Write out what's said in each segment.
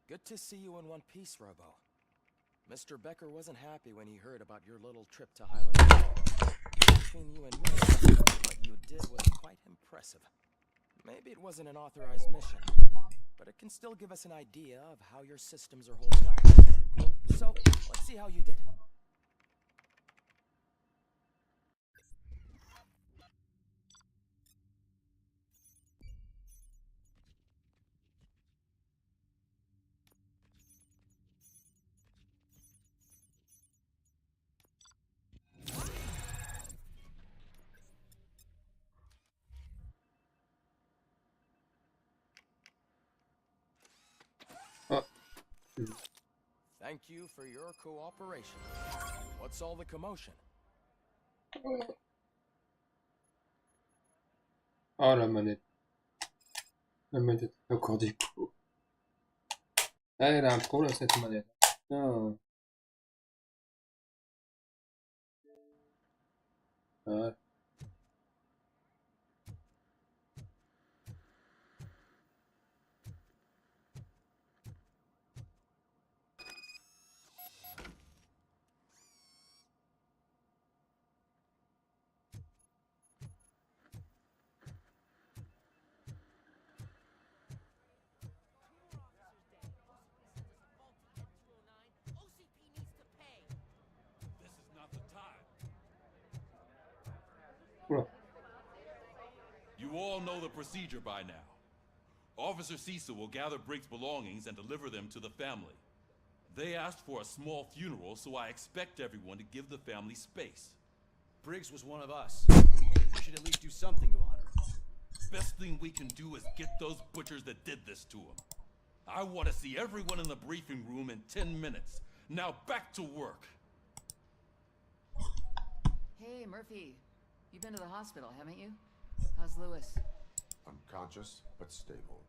Good to see you in one piece, Robo. Mr. Becker wasn't happy when he heard about your little trip to Highland. Between you and me, what you did was quite impressive. Maybe it wasn't an authorized mission, but it can still give us an idea of how your systems are holding up. So, let's see how you did. Thank you for your cooperation. What's all the commotion? Oh, la manette. La manette est encore des coups. Ah, elle a un problème cette manette. Non. Ah. Oula. You all know the procedure by now. Officer Cecil will gather Briggs' belongings and deliver them to the family. They asked for a small funeral, so I expect everyone to give the family space. Briggs was one of us. We should at least do something to honor him. Best thing we can do is get those butchers that did this to him. I want to see everyone in the briefing room in 10 minutes. Now back to work. Hey, Murphy. You've been to the hospital, haven't you? How's Lewis? Unconscious, but stable.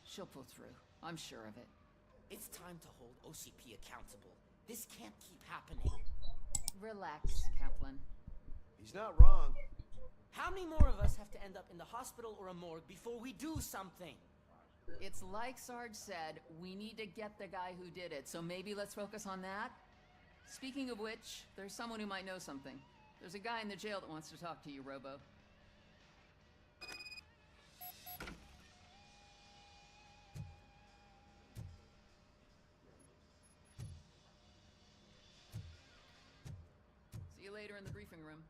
She'll pull through. I'm sure of it. It's time to hold OCP accountable. This can't keep happening. Relax, Kaplan. He's not wrong. How many more of us have to end up in the hospital or a morgue before we do something? It's like Sarge said, we need to get the guy who did it, so maybe let's focus on that? Speaking of which, there's someone who might know something. There's a guy in the jail that wants to talk to you, Robo. See you later in the briefing room.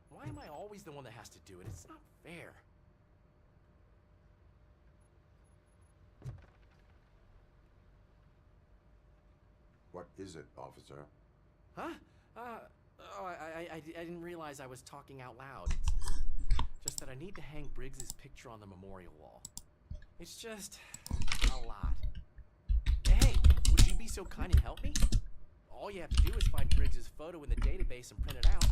Why am I always the one that has to do it? It's not fair. What is it, officer? Huh? I didn't realize I was talking out loud. It's just that I need to hang Briggs's picture on the memorial wall. It's just a lot. Hey, would you be so kind and help me? All you have to do is find Briggs's photo in the database and print it out.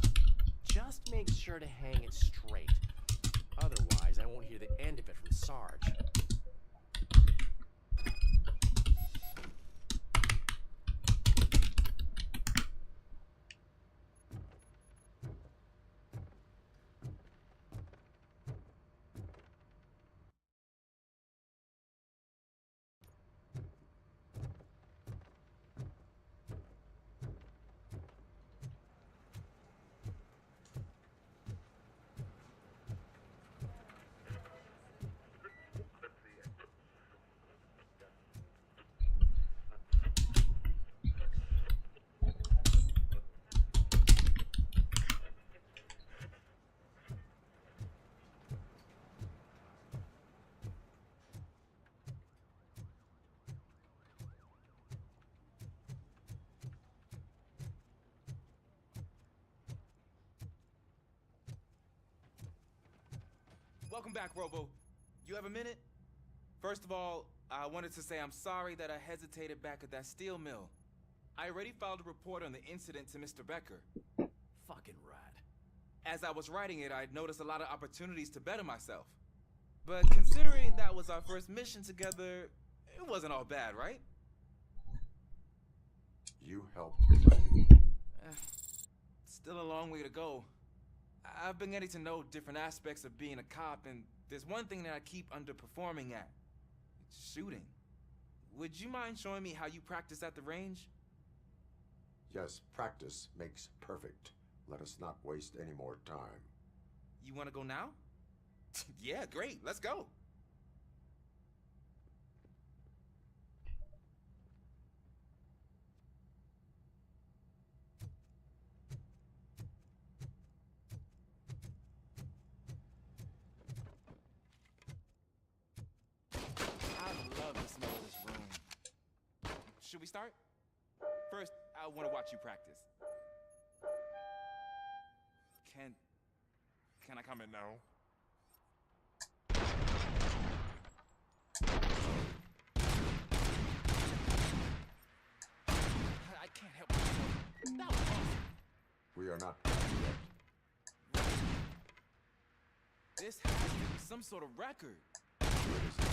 Just make sure to hang it straight. Otherwise, I won't hear the end of it from Sarge. Welcome back, Robo. You have a minute? First of all, I wanted to say I'm sorry that I hesitated back at that steel mill. I already filed a report on the incident to Mr. Becker. Fucking rad. As I was writing it, I noticed a lot of opportunities to better myself. But considering that was our first mission together, it wasn't all bad, right? You helped. Still a long way to go. I've been getting to know different aspects of being a cop, and there's one thing that I keep underperforming at. It's shooting. Would you mind showing me how you practice at the range? Yes, practice makes perfect. Let us not waste any more time. You want to go now? Yeah, great. Let's go. I love the smell of this room. Should we start? First, I want to watch you practice. Can I come in now? I can't help myself. That was awesome. We are not done yet. This has to be some sort of record. It is not.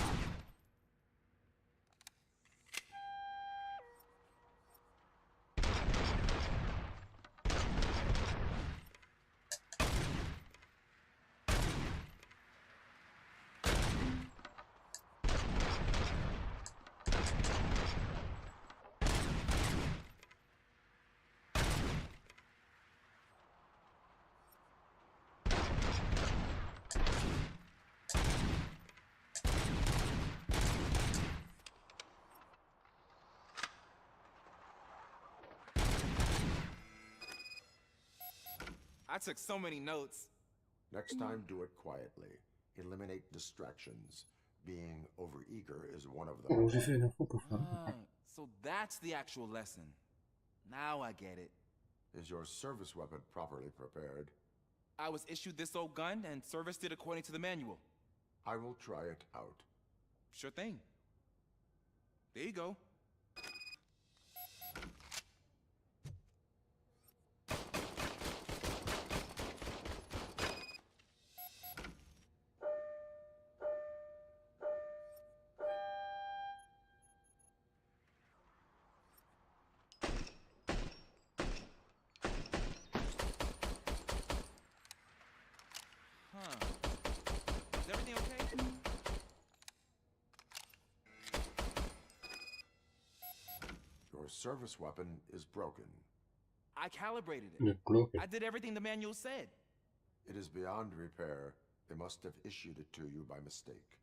I took so many notes. Next time, do it quietly. Eliminate distractions. Being overeager is one of Alors them. j'ai fait une info pour ça. So that's the actual lesson. Now I get it. Is your service weapon properly prepared? I was issued this old gun and serviced it according to the manual. I will try it out. Sure thing. There you go. Is everything okay? Your service weapon is broken. I calibrated Le it. bloc. I did everything the manual said. It is beyond repair. They must have issued it to you by mistake.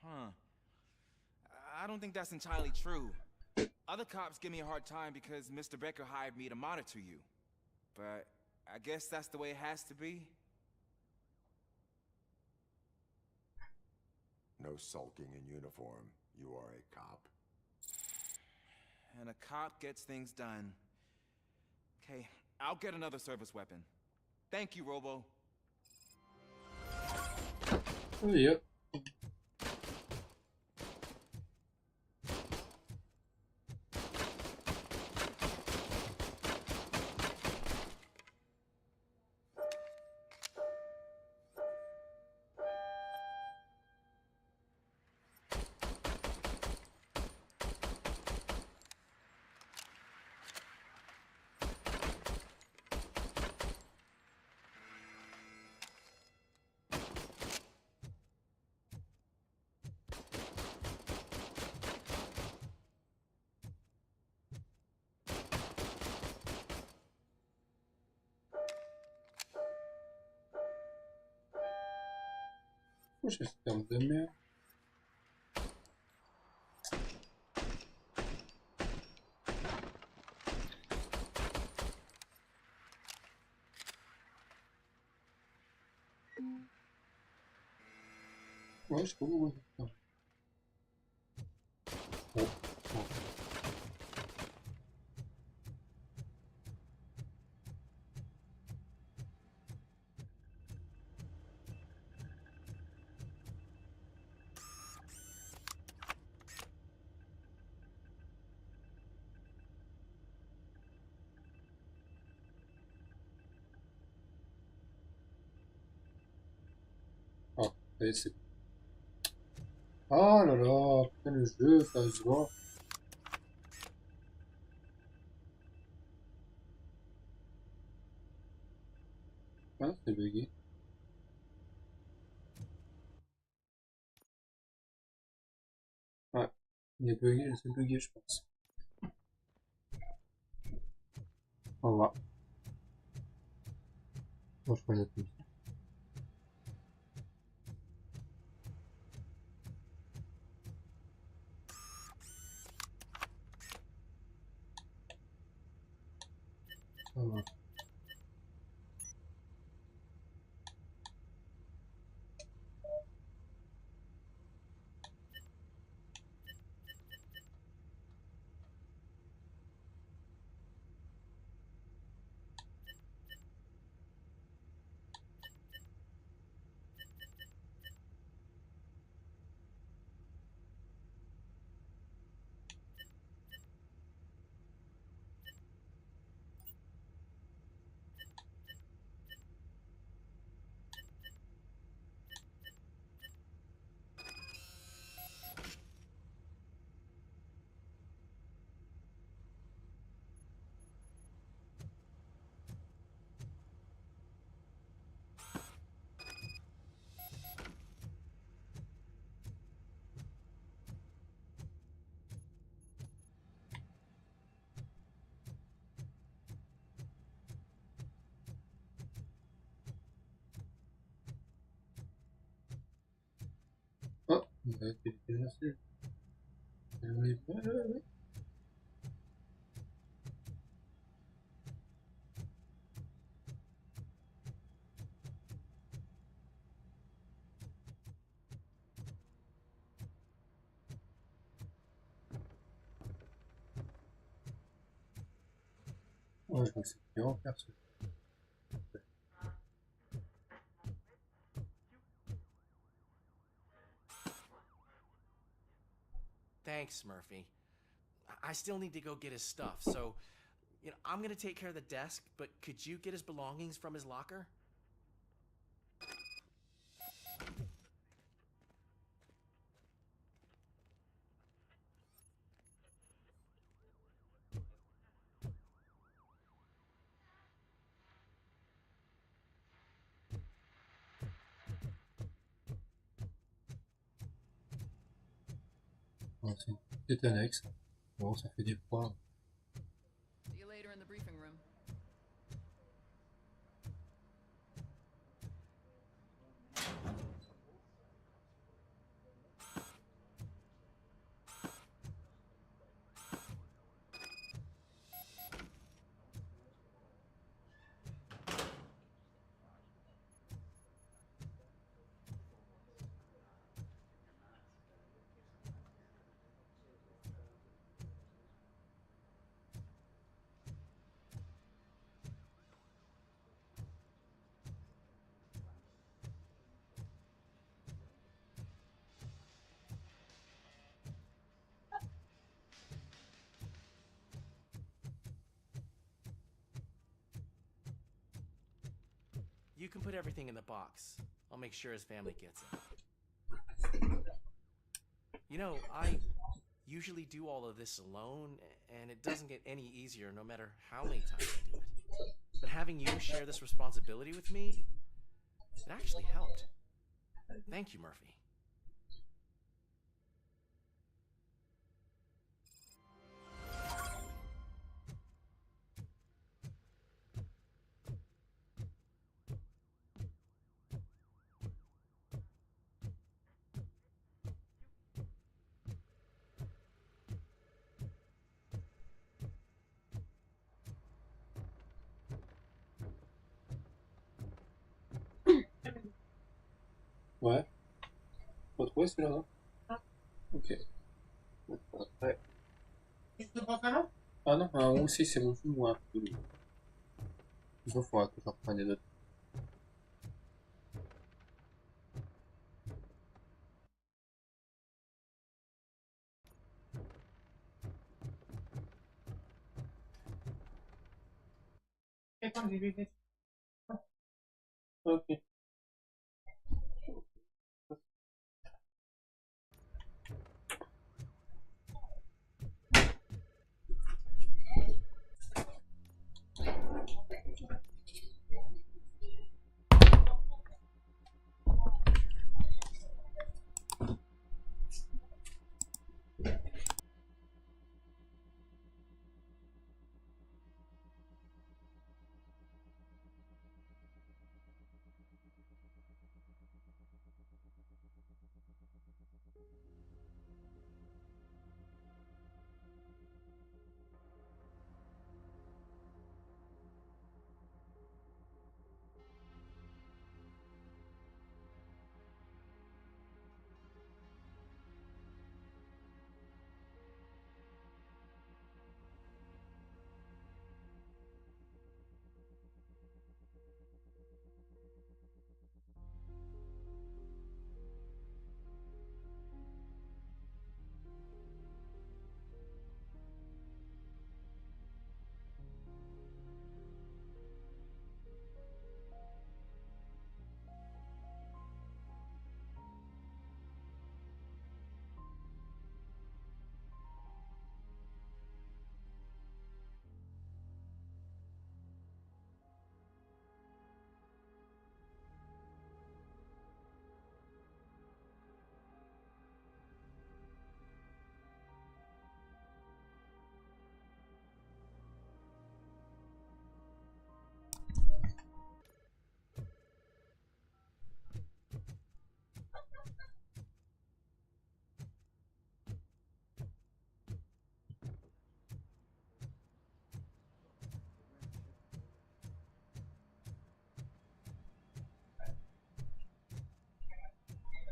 Huh. I don't think that's entirely true. Other cops give me a hard time because Mr. Becker hired me to monitor you. But I guess that's the way it has to be. No sulking in uniform. You are a cop. And a cop gets things done. Okay, I'll get another service weapon. Thank you, Robo. Yep. Oh, j'ai ce terme de merde. Ouais, je sais pas pourquoi c'est ça. Oh, oh. Allez, c'est... Oh là là, putain le jeu, sérieusement. Ah, c'est bugué. Ouais, il est bugué, c'est bugué, je pense. Au revoir. Moi, je connais plus. Au revoir. Oh, il a été délancé. Ouais, je me suis fait en faire ce. Thanks, Murphy. I still need to go get his stuff, so I'm gonna take care of the desk, but could you get his belongings from his locker? Ouais, c'est une petite annexe. Bon, ça fait des points. See you later in the briefing room. You can put everything in the box. I'll make sure his family gets it. I usually do all of this alone, and it doesn't get any easier no matter how many times I do it. But having you share this responsibility with me, it actually helped. Thank you, Murphy. Ouais. Retrouver celui-là, non? Ok. Ouais. Ah non, un aussi, c'est bon, ou un peu. Il faudra que je reprenne les autres. Ok.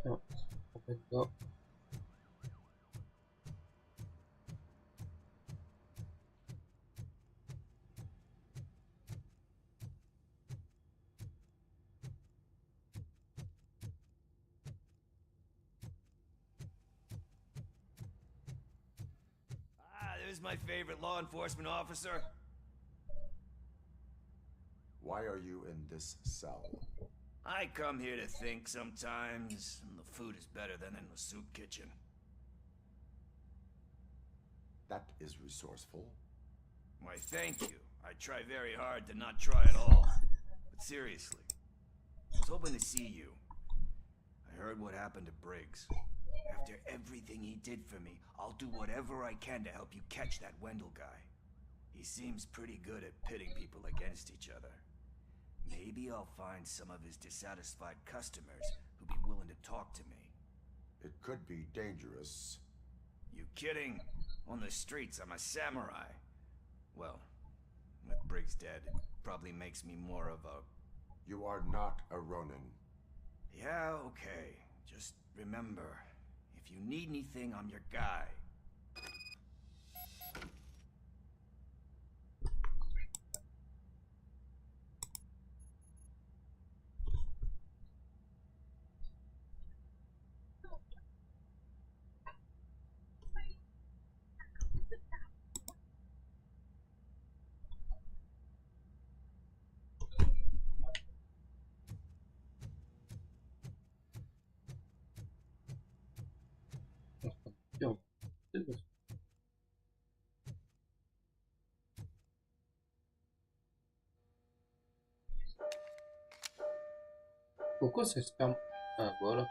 Non, en fait pas. There's my favorite law enforcement officer. Why are you in this cell? I come here to think sometimes, and the food is better than in the soup kitchen. That is resourceful. Why, thank you. I try very hard to not try at all. But seriously, I was hoping to see you. I heard what happened to Briggs. After everything he did for me, I'll do whatever I can to help you catch that Wendell guy. He seems pretty good at pitting people against each other. Maybe I'll find some of his dissatisfied customers who'd be willing to talk to me. It could be dangerous. You kidding? On the streets, I'm a samurai. Well, with Briggs dead, it probably makes me more of a... You are not a Ronin. Yeah, okay. Just remember, if you need anything, I'm your guy. Tiens, pourquoi ça se ferme? Ah voilà.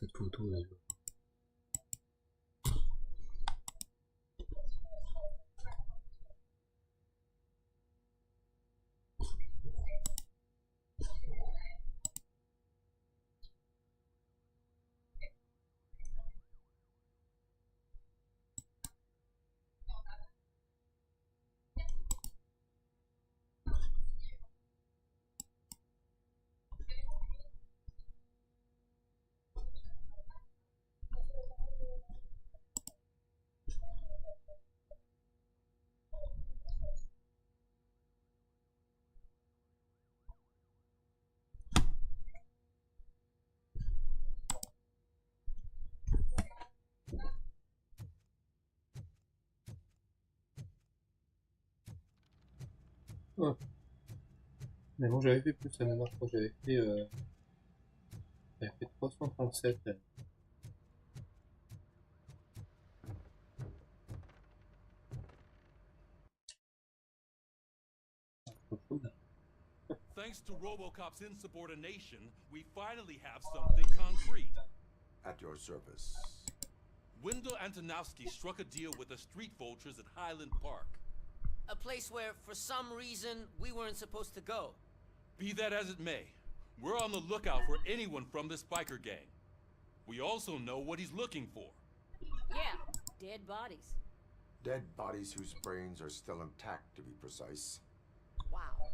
Cette photo là. Oh. Mais bon, j'avais fait plus la dernière fois, j'avais fait 337. Thanks to RoboCop's insubordination, we finally have something concrete. At your service. Wendell Antonowski struck a deal with the street vultures at Highland Park. A place where, for some reason, we weren't supposed to go. Be that as it may, we're on the lookout for anyone from this biker gang. We also know what he's looking for. Yeah, dead bodies. Dead bodies whose brains are still intact, to be precise. Wow,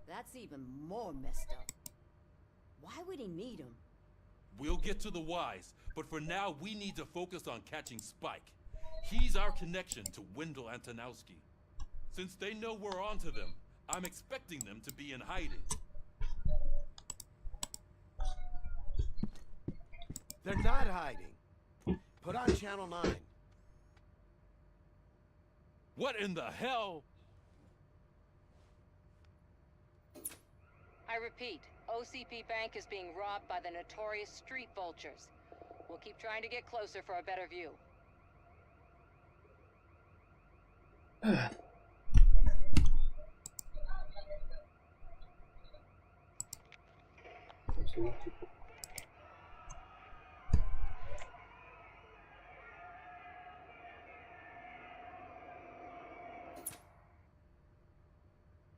that's even more messed up. Why would he need them? We'll get to the whys, but for now we need to focus on catching Spike. He's our connection to Wendell Antonowski. Since they know we're onto them, I'm expecting them to be in hiding. They're not hiding. Put on Channel 9. What in the hell? I repeat, OCP Bank is being robbed by the notorious street vultures. We'll keep trying to get closer for a better view.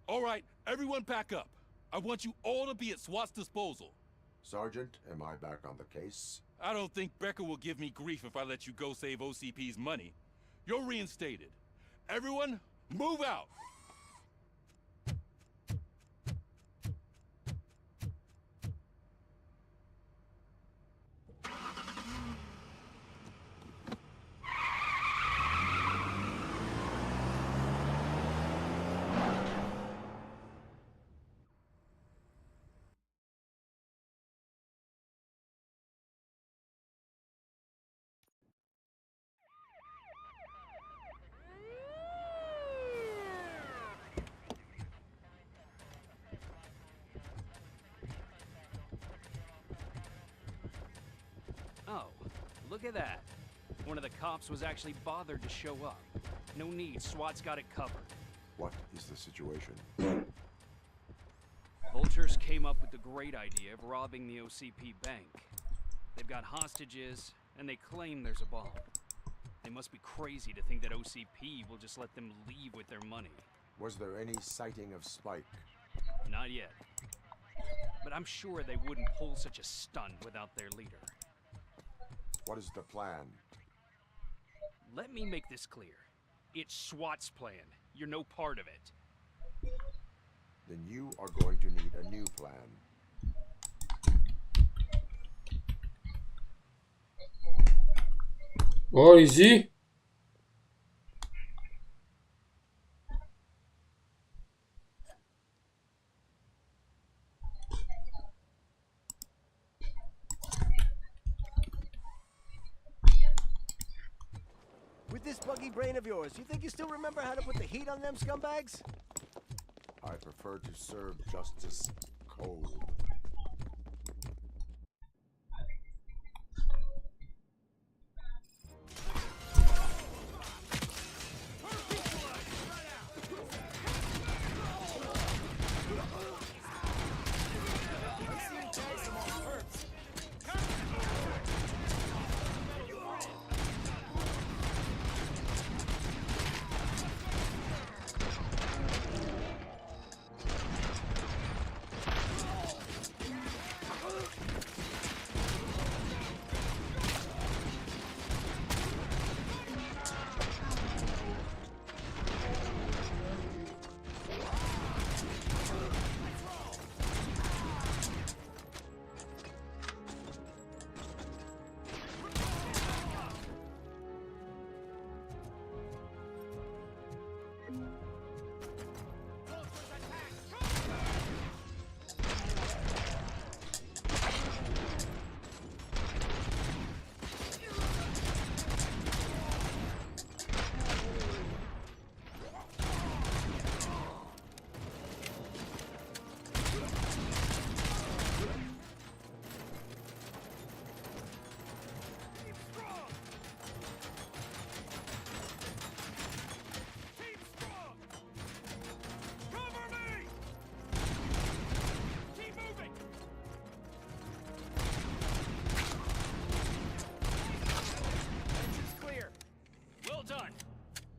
All right, everyone pack up. I want you all to be at SWAT's disposal. Sergeant, am I back on the case? I don't think Becker will give me grief if I let you go save OCP's money. You're reinstated. Everyone, move out! Oh, look at that. One of the cops was actually bothered to show up. No need, SWAT's got it covered. What is the situation? Vultures came up with the great idea of robbing the OCP bank. They've got hostages, and they claim there's a bomb. They must be crazy to think that OCP will just let them leave with their money. Was there any sighting of Spike? Not yet. But I'm sure they wouldn't pull such a stunt without their leader. What is the plan? Let me make this clear. It's SWAT's plan. You're no part of it. Then you are going to need a new plan. Oh, easy. With this buggy brain of yours, you think you still remember how to put the heat on them scumbags? I prefer to serve justice cold.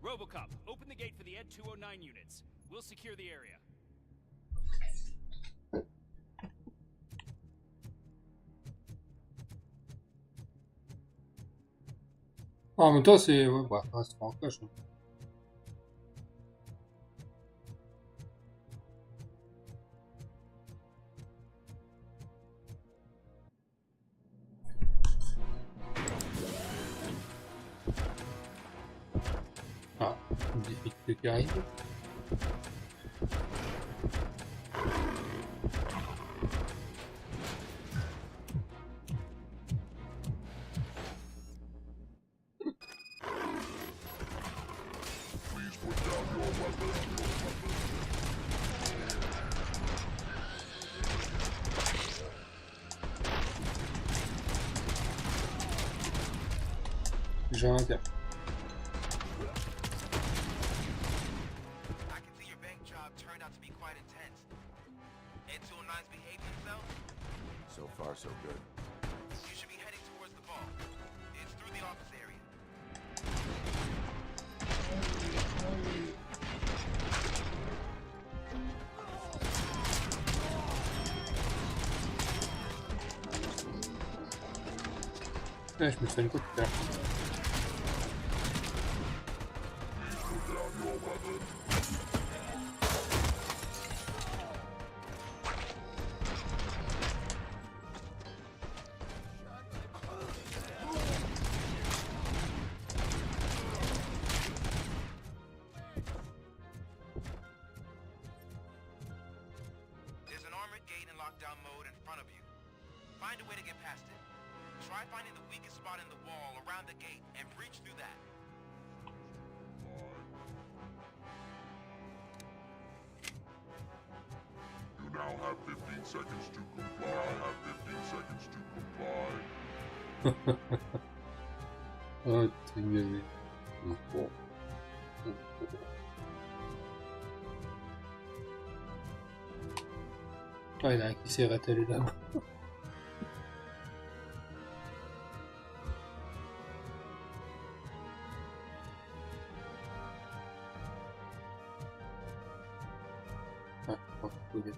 RoboCop, open the gate for the Ed 209 units. We'll secure the area. En même temps, c'est... Ouais, bah, c'est pas en cache. Hein. Ah, une difficulté qui arrive. J'ai un inter. So far, so good. You should be heading towards the ball. It's through the office area. Ouais, je me fais une coup tout à l'heure. There's an armored gate in lockdown mode in front of you. Find a way to get past it. Try finding the weakest spot in the wall around the gate and breach through that. You now have 15 seconds to comply. Have 15 seconds to comply. Oh, t'es mieux. Bon. Ah, il y en a un qui s'est ratalé là-bas. Ah, oh, ok.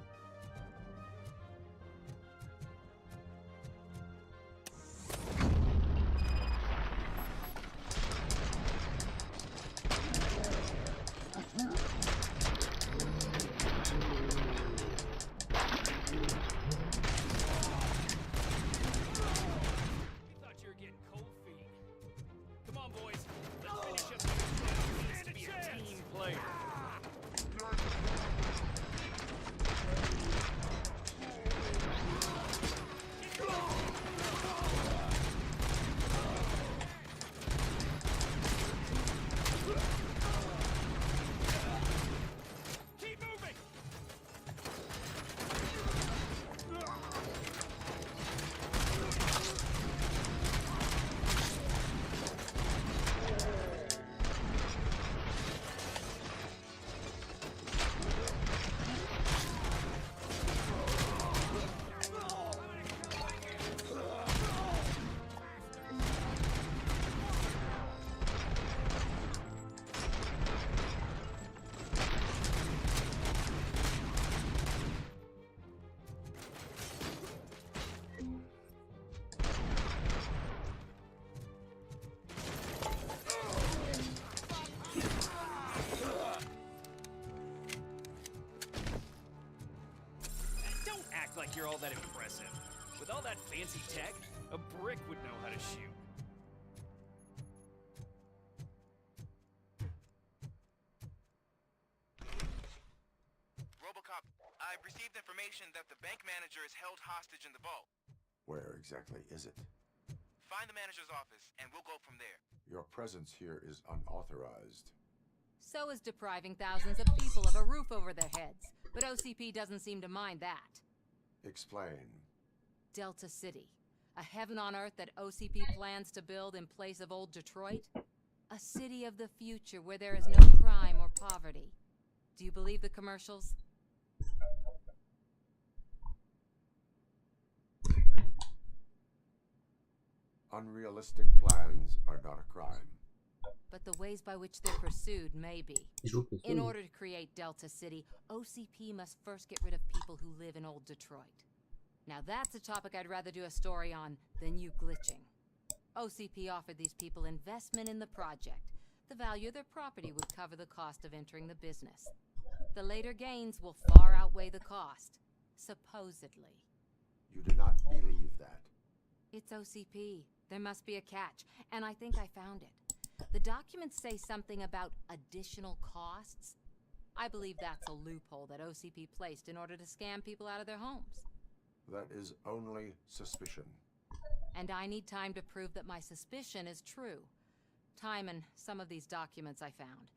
Thought you were getting cold feet. Come on, boys. Let's finish up this. Needs to be a team player. Keep moving. Don't act like you're all that impressive. With all that fancy tech, a brick would know how to shoot. RoboCop, I've received information that the bank manager is held hostage in the vault. Where exactly is it? Find the manager's office, and we'll go from there. Your presence here is unauthorized. So is depriving thousands of people of a roof over their heads. But OCP doesn't seem to mind that. Explain. Delta City. A heaven on earth that OCP plans to build in place of old Detroit? A city of the future where there is no crime or poverty. Do you believe the commercials? Unrealistic plans are not a crime. but the ways by which they're pursued may be. In order to create Delta City, OCP must first get rid of people who live in old Detroit. Now that's a topic I'd rather do a story on than you glitching. OCP offered these people investment in the project. The value of their property would cover the cost of entering the business. The later gains will far outweigh the cost, supposedly. You do not believe that. It's OCP. There must be a catch, and I think I found it. The documents say something about additional costs. I believe that's a loophole that OCP placed in order to scam people out of their homes. That is only suspicion. And I need time to prove that my suspicion is true. Time and some of these documents I found.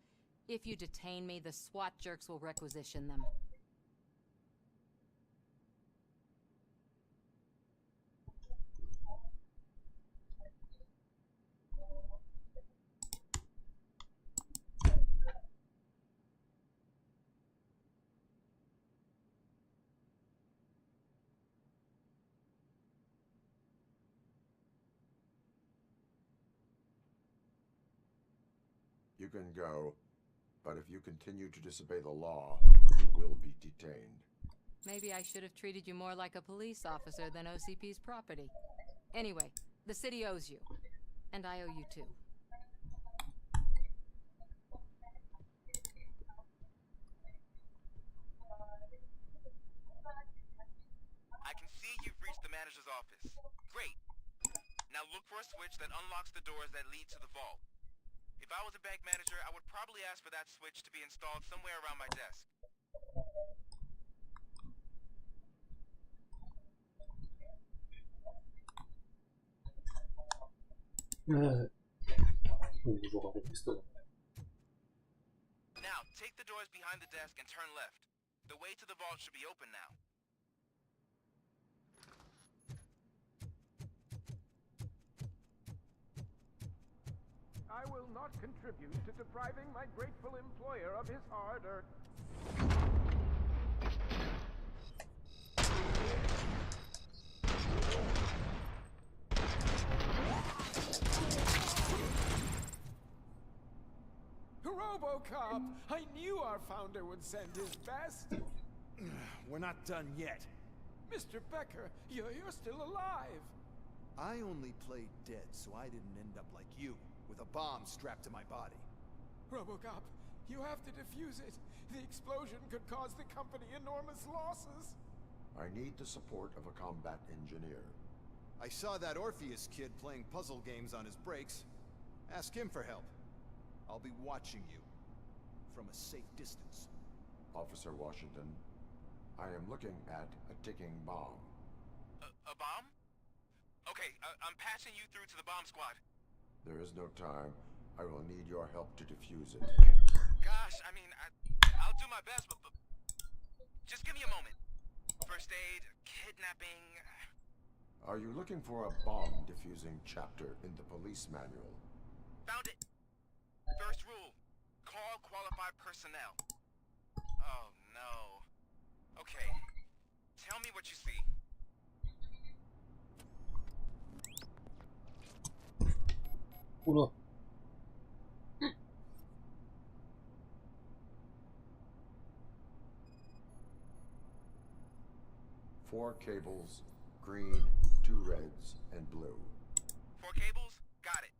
If you detain me, the SWAT jerks will requisition them. You can go, but if you continue to disobey the law, you will be detained. Maybe I should have treated you more like a police officer than OCP's property. Anyway, the city owes you. And I owe you too. I can see you've reached the manager's office. Great. Now look for a switch that unlocks the doors that lead to the vault. If I was a bank manager, I would probably ask for that switch to be installed somewhere around my desk. Now, take the doors behind the desk and turn left. The way to the vault should be open now. I will not contribute to depriving my grateful employer of his hard-earned... RoboCop! I knew our founder would send his best. We're not done yet. Mr. Becker, you're still alive. I only played dead, so I didn't end up like you, with a bomb strapped to my body. RoboCop, you have to defuse it. The explosion could cause the company enormous losses. I need the support of a combat engineer. I saw that Orpheus kid playing puzzle games on his breaks. Ask him for help. I'll be watching you from a safe distance. Officer Washington, I am looking at a ticking bomb. A bomb? Okay, I'm passing you through to the bomb squad. There is no time. I will need your help to defuse it. Gosh, I mean, I'll do my best, but just give me a moment. First aid, kidnapping... Are you looking for a bomb defusing chapter in the police manual? Found it! First rule, call qualified personnel. Oh no. Okay, tell me what you see. Oula. 4 cables, green, 2 reds, and blue. 4 cables? Got it.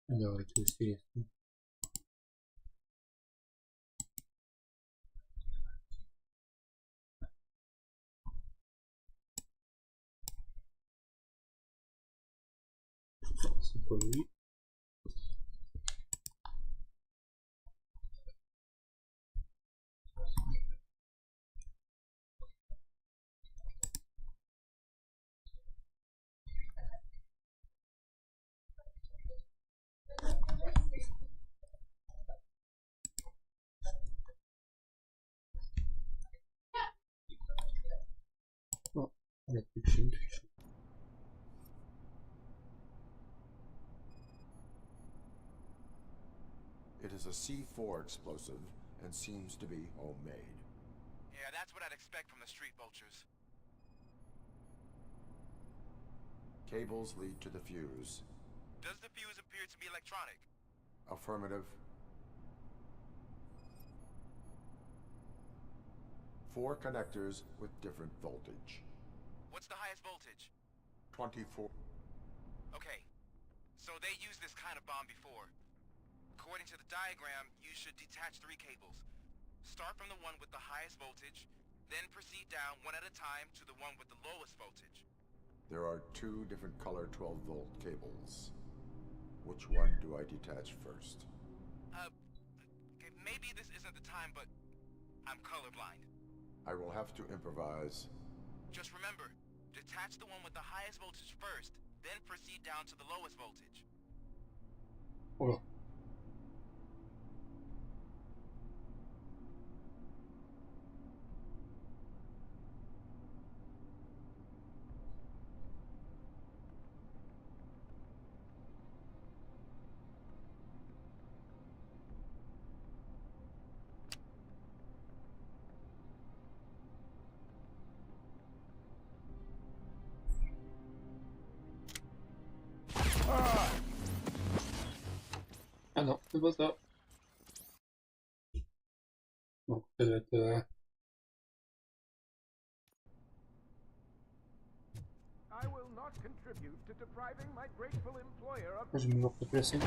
Alors, tout c'est pas lui. Oh, il a touché une touche. It is a C4 explosive and seems to be homemade. Yeah, that's what I'd expect from the street vultures. Cables lead to the fuse. Does the fuse appear to be electronic? Affirmative. 4 connectors with different voltage. What's the highest voltage? 24. Okay, so they used this kind of bomb before. According to the diagram, you should detach 3 cables. Start from the one with the highest voltage, then proceed down one at a time to the one with the lowest voltage. There are 2 different color 12-volt cables. Which one do I detach first? Okay, maybe this isn't the time, but I'm colorblind. I will have to improvise. Just remember, detach the one with the highest voltage first, then proceed down to the lowest voltage. Oula. Ah non, c'est pas ça. Donc ça doit être... I will not contribute to depriving my grateful employer of... Je vais me replacer.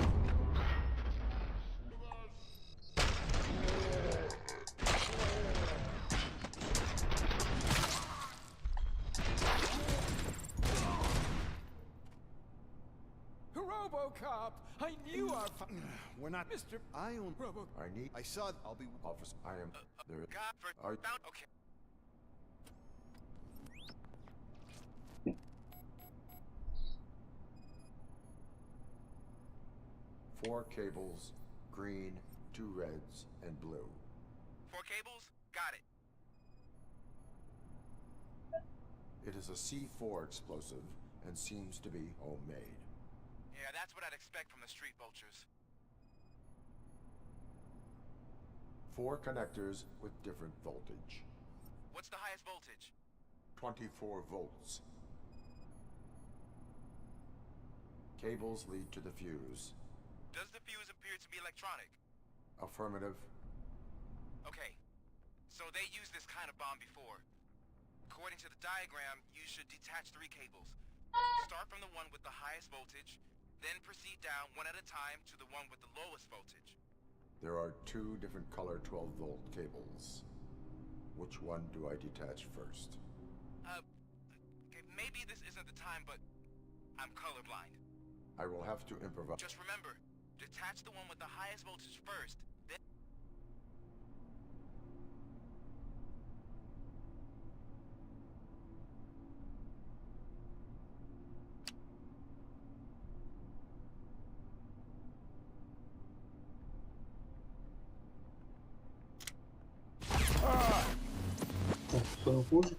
RoboCop! I knew our... We're not... Mr. I own... Robo... I saw... I'll be... Officer, I am... There... God, for... Are... Okay. 4 cables, green, 2 reds, and blue. 4 cables? Got it. It is a C4 explosive and seems to be homemade. Yeah, that's what I'd expect from the street vultures. 4 connectors with different voltage. What's the highest voltage? 24 volts. Cables lead to the fuse. Does the fuse appear to be electronic? Affirmative. Okay, so they used this kind of bomb before. According to the diagram, you should detach 3 cables. Start from the one with the highest voltage, then proceed down one at a time to the one with the lowest voltage. There are 2 different color 12-volt cables. Which one do I detach first? Okay, maybe this isn't the time, but I'm colorblind. I will have to improvise. Just remember, detach the one with the highest voltage first, then... Donc, soit le rouge.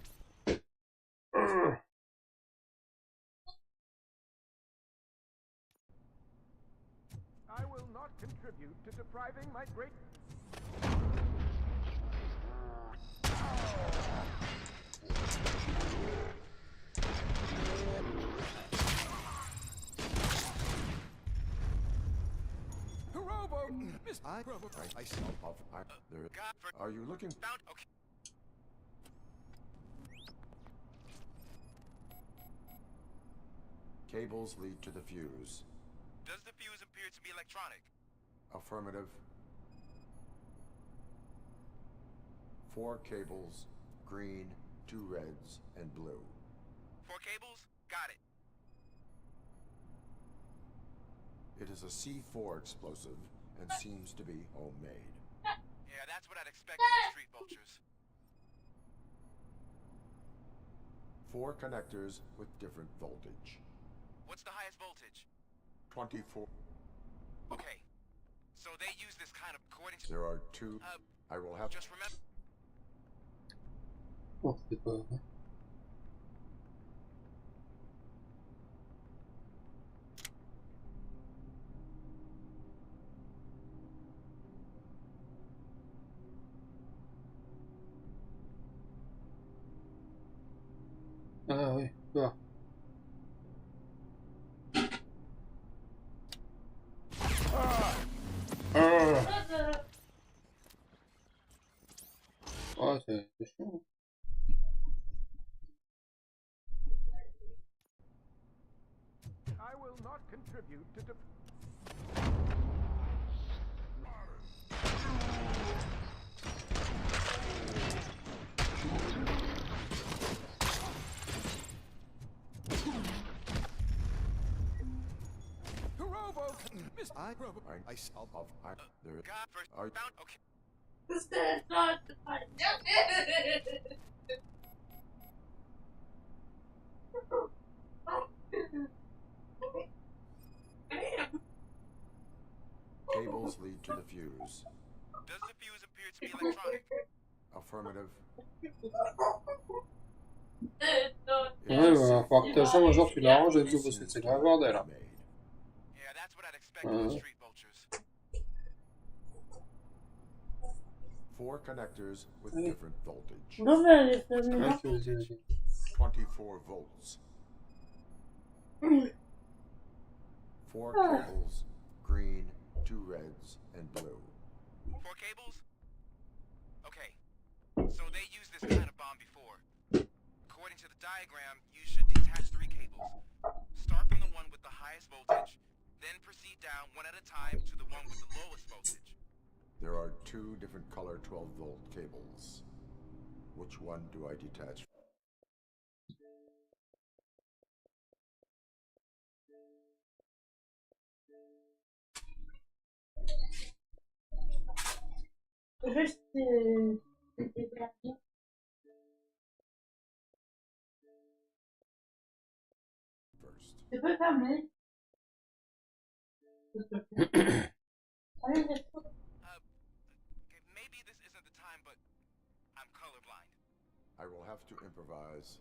I will not contribute to depriving my great... Robo... Mr. Robo... I see. There. Are you looking? Found... Okay. Cables lead to the fuse. Does the fuse appear to be electronic? Affirmative. 4 cables, green, 2 reds, and blue. 4 cables? Got it. It is a C4 explosive and seems to be homemade. Yeah, that's what I'd expect from the street vultures. 4 connectors with different voltage. What's the highest voltage? 24. Okay, so they use this kind of... According to... There are 2... I will have... Just remember... Oh, c'est pas... Ah oui, d'accord. Ah, c'est chiant. I will not contribute to the... Robo, Mr. Robo. There is. God first found. Okay. Cables lead to the fuse. Does the fuse appear to be electronic? Affirmative. Ouais, bah, faut que t'achètes un jour, tu l'arranges et tout, parce que c'est grave bordel. Hein. Yeah, that's what I'd expect from the street vultures. 4 connectors with different voltage. 24 volts. 4 cables, green, 2 reds, and blue. 4 cables? Okay. So they used this kind of bomb before. According to the diagram, you should detach 3 cables. Start from the one with the highest voltage, then proceed down one at a time to the one with the lowest voltage. There are 2 different color 12-volt cables. Which one do I detach? First. Maybe this isn't the time, but I'm colorblind. I will have to improvise.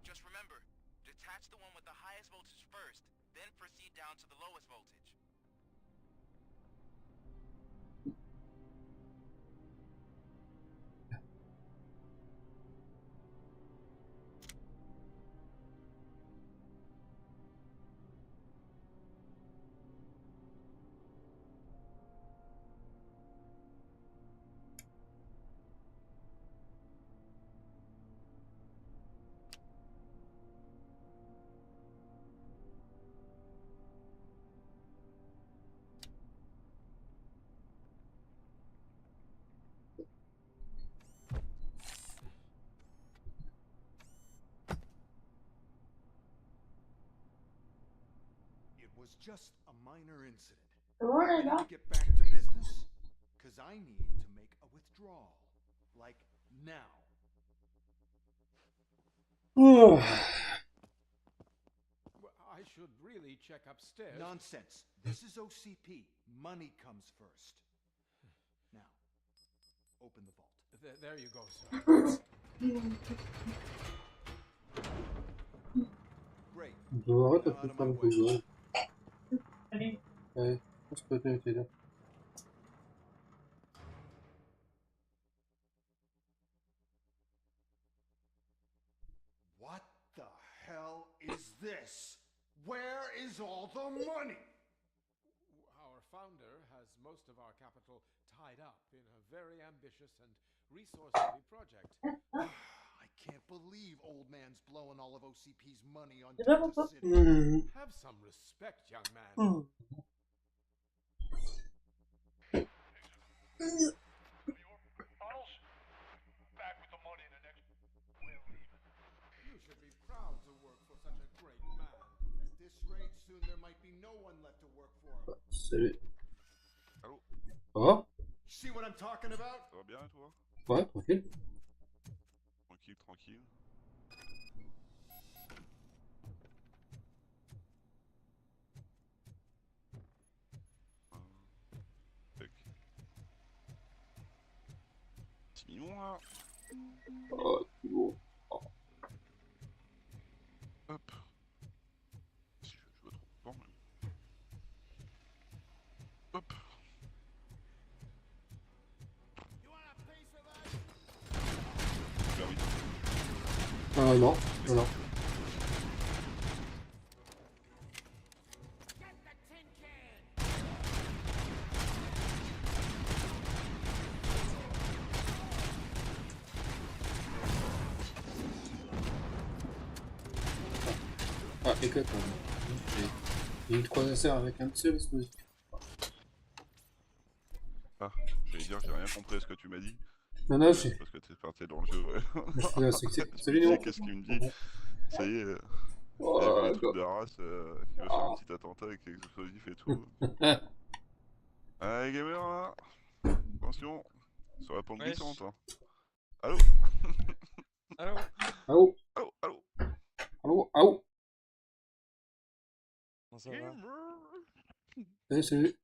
Just remember, detach the one with the highest voltage first, then proceed down to the lowest voltage. It was just a minor incident. I need to get back to business, because I need to make a withdrawal. Like, now. I should really check upstairs. Nonsense. This is OCP. Money comes first. Now, open the vault. There you go, sir. Great. Arrête de faire le Google. Ouais, je peux t'aider là. What the hell is this? Where is all the money? Our founder has most of our capital tied up in a very ambitious and resource-heavy project. I can't believe old man's blowing all of OCP's money on Delta City. Have some respect, young man. You should be proud to work for such a great man. At this rate, soon there might be no one left to work for him. Salut. Allô? Ça va? See what I'm talking about? Ça va bien et toi? Ouais, tranquille. Tranquille, tranquille. Tac. C'est mignon là. Oh, c'est beau. Oh. Hop. Si je veux trop de temps, mais... Hop. Ah non, voilà. Ah, et que j'ai une croiseur avec un seul dispositif. Ah, j'allais dire, j'ai rien compris à ce que tu m'as dit. Non, non, j'ai. C'est parce que t'es parti dans le jeu, ouais. C'est un succès. Je me Salut, disais, non. qu'est-ce qu'il me dit? Ça y est, il a vu les Oh, trucs de race, il va faire un petit attentat avec les explosifs et tout. Allez, gamer, là. Attention, sur la pente glissante. Hein. Allô? Allô? Allô? Allô? Allô? Allô? Allô? Comment ça va? Salut, salut.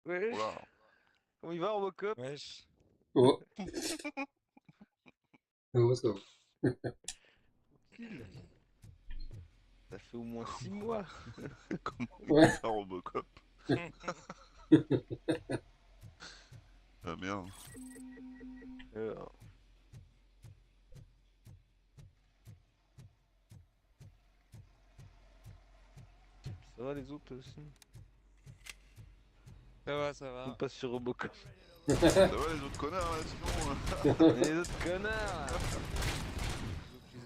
Wesh. Voilà. Comment il va, RoboCop? Wesh. Oh. Oh, ça va. Tranquille. Ça fait au moins 6 mois. Comment Ouais. ça, RoboCop? Ah merde. Alors. Ça va les autres aussi? Ça va, ça va. On passe sur RoboCop. Ça va les autres connards là sinon Les autres connards.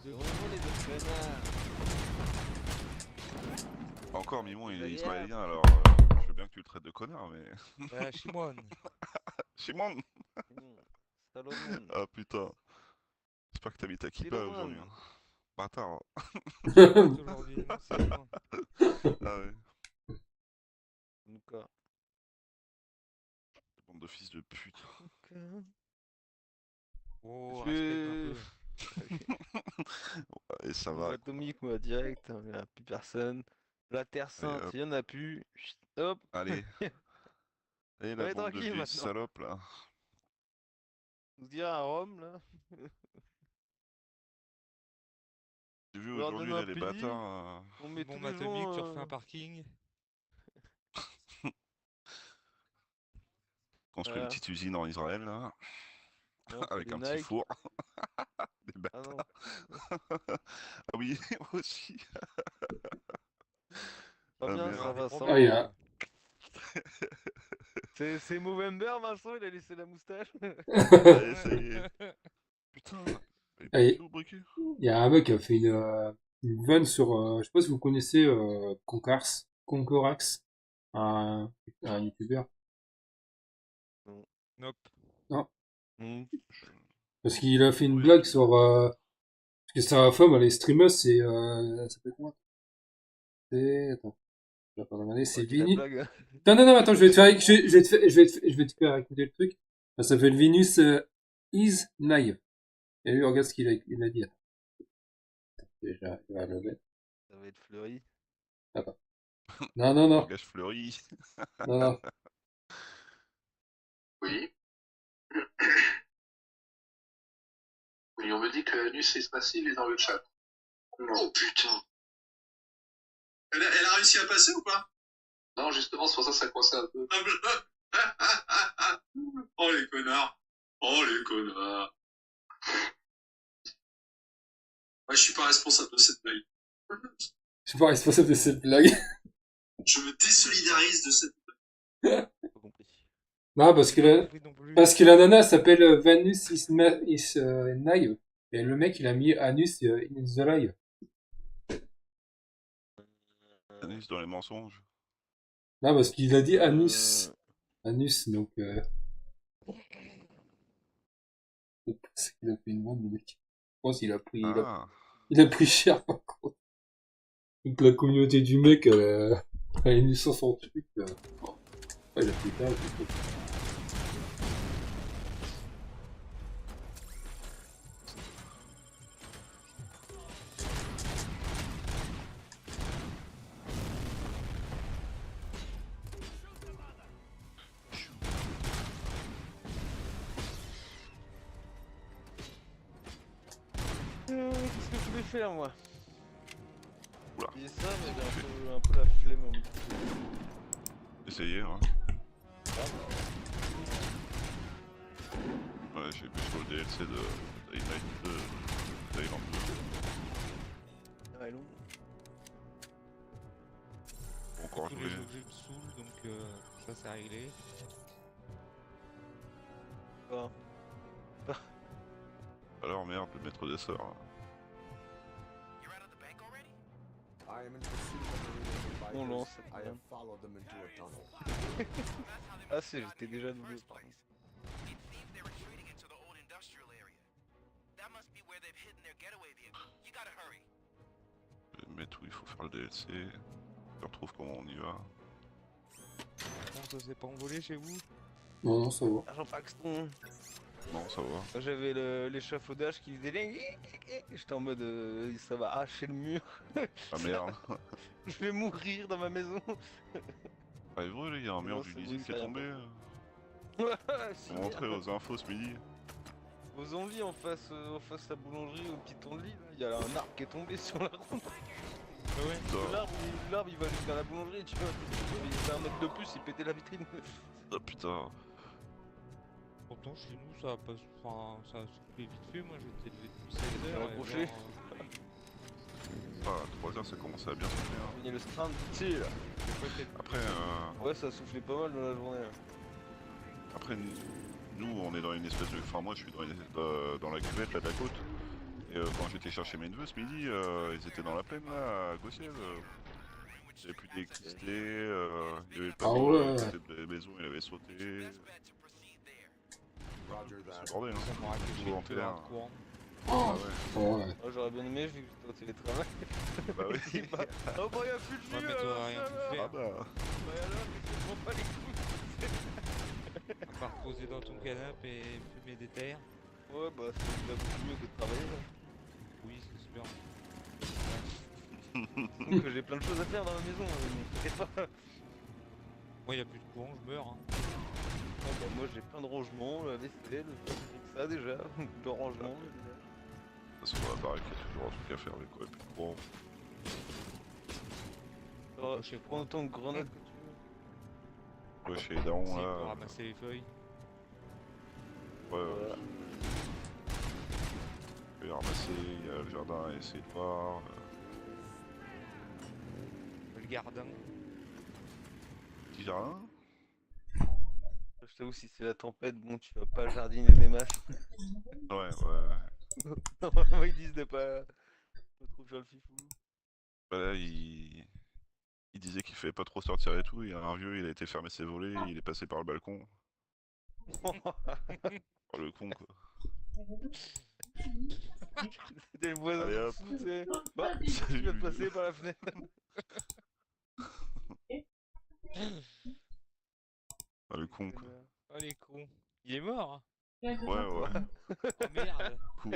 Vraiment les autres connards. Encore Mimon il est israélien alors je veux bien que tu le traites de connard mais... Ouais, Shimon. Shimon. Salomon. Ah putain. J'espère que t'as mis ta kippa aujourd'hui. Hein. Bâtard. Aujourd'hui, non, c'est bon. Ah ouais. Lucas. Bande de fils de pute. Oh, respecte un peu. Et ça Bombe va. atomique, moi, direct, il n'y a plus personne. La Terre Sainte, il n'y en a plus. Chut, hop. Allez. Et la Allez, bande de tranquille vieilles maintenant. salopes là. On se dira à Rome, là. J'ai vu On leur aujourd'hui donne là un les pays, bâtards. on met Bombe tous les atomique, gens, tu refais un parking. Construit une petite usine en Israël là. Ouais, on fait avec des un petit Nike. four. Des Ah bâtards. non. Ah oui, aussi. Pas Ah bien, merde. ça va sans. Ah, il y a. C'est Movember, Vincent, il a laissé la moustache. Allez, ça y est. Putain. Il y a un mec qui a fait une vanne sur, je sais pas si vous connaissez Concorax, un youtubeur. Nope. Non. Parce Parce qu'il a fait une blague sur, parce que sa femme, elle est streameuse, c'est, elle s'appelle comment? Attends, je vais pas regarder, c'est Vinus. Non, attends, je vais te faire écouter le truc. Ça s'appelle Venus is Naive. Et lui, regarde ce qu'il a dit. Déjà, il va le mettre. Ça va être fleuri. Attends. Non. Langage fleuri. Non. Oui. Oui, on me dit que Anus is Massive est dans le chat. Non. Oh putain. Elle a réussi à passer ou pas? Non, justement, c'est pour ça que ça coinçait un peu. Oh les connards. Oh les connards. Ouais, je suis pas responsable de cette blague. Je suis pas responsable de cette blague. Je me désolidarise de cette blague. Non, parce que la nana s'appelle Venus is Naive. Et le mec, il a mis Anus in the live. Anus dans les mensonges. Non, parce qu'il a dit Anus. Anus, donc... Parce qu'il a fait une bande, le mec. Je pense qu'il a pris... Il a pris cher, par contre. Donc la communauté du mec, elle est nue sans son truc. Oh, il a pris tard, Qu'est-ce que je voulais faire, moi? Oula. Je dis ça, mais j'ai un peu la flemme en même temps. Essayez, hein. Ouais, j'ai vu sur le DLC de Dying Light 2, Thailand 2. Ouais, long. Encore Tous joué. les objets me saoulent, donc ça c'est réglé. Quoi? Alors merde, le maître des sœurs. You're out of the bank already? I am in pursuit of the remaining On lance. bikers. I have followed them into a tunnel. Ah si, j'étais déjà doublé. Pardon. It seems they're retreating into the old industrial area. That must be where they've hidden their getaway vehicle. You gotta hurry. Je vais mettre où il faut faire le DLC. Je retrouve comment on y va. Bon, ça s'est pas envolé chez vous? Non, non, ça va. Jean Paxton. Non, ça va. J'avais l'échafaudage qui faisait... J'étais en mode ça va hacher le mur. Ah merde. Je vais mourir dans ma maison. Ah, c'est vrai, il y a un mur d'une usine qui est tombé. On rentrait aux infos ce midi. Aux envies en face de la boulangerie, au piton-lit, il y a un arbre qui est tombé sur la route. Ah ouais. L'arbre il va jusqu'à la boulangerie, tu vois. Il fait 1 mètre de plus, il pétait la vitrine. Ah putain. Pourtant chez nous ça a pas... Enfin, ça a soufflé vite fait, moi j'étais levé depuis 16h. Rapproché. Ah, 3h ça commençait à bien souffler. Hein. Il y a le strain de pitié là. Après, ouais, ça a soufflé pas mal dans la journée là. Après, nous on est dans une espèce de... Enfin moi je suis dans la cuvette là de la côte. Et quand j'étais chercher mes neveux ce midi, ils étaient dans la plaine là, à Gossiel. Il n'y avait plus d'électricité, il y avait pas de maison, il avait sauté. C'est bordel, hein. Ça m'aurait fait Tout en chier terre. de courant. Ah ouais. Moi j'aurais bien aimé vu que j'étais au télétravail. Bah oui. Oh bah y'a plus de Ouais, jus mais t'aurais rien pu faire. Ah bah. Bah alors, mais je prends pas les coups. À part poser dans ton canapé et fumer des terres. Ouais bah c'est déjà beaucoup mieux que de travailler là. Oui, c'est sûr. Donc j'ai plein de choses à faire dans ma maison, t'inquiète pas. Moi y'a plus de courant, je meurs. Hein. Ah bah moi j'ai plein de rangements, la vaisselle, ça déjà, le rangement. De toute façon, dans la baraque, il y a toujours un truc à faire avec quoi, et puis bon. Alors, je prends autant de grenades que tu veux. Ouais, chez les darons Si, là. pour ramasser les feuilles. Ouais, ouais. Il y a ramasser, il y a le jardin à essayer de voir. Le gardin. Petit jardin. Je t'avoue, si c'est la tempête, bon, tu vas pas jardiner des masses. Ouais, ouais. Normalement, ils disent de pas trop faire le fifou. Bah là, il disait qu'il fallait pas trop sortir et tout. Il y a un vieux, il a été fermer ses volets, il est passé par le balcon. Oh, le con quoi. C'était le voisin. Allez hop. Bah, tu viens de passer par la fenêtre. Ah, le con quoi. Oh les cons. Il est mort hein. Ouais, ouais. Oh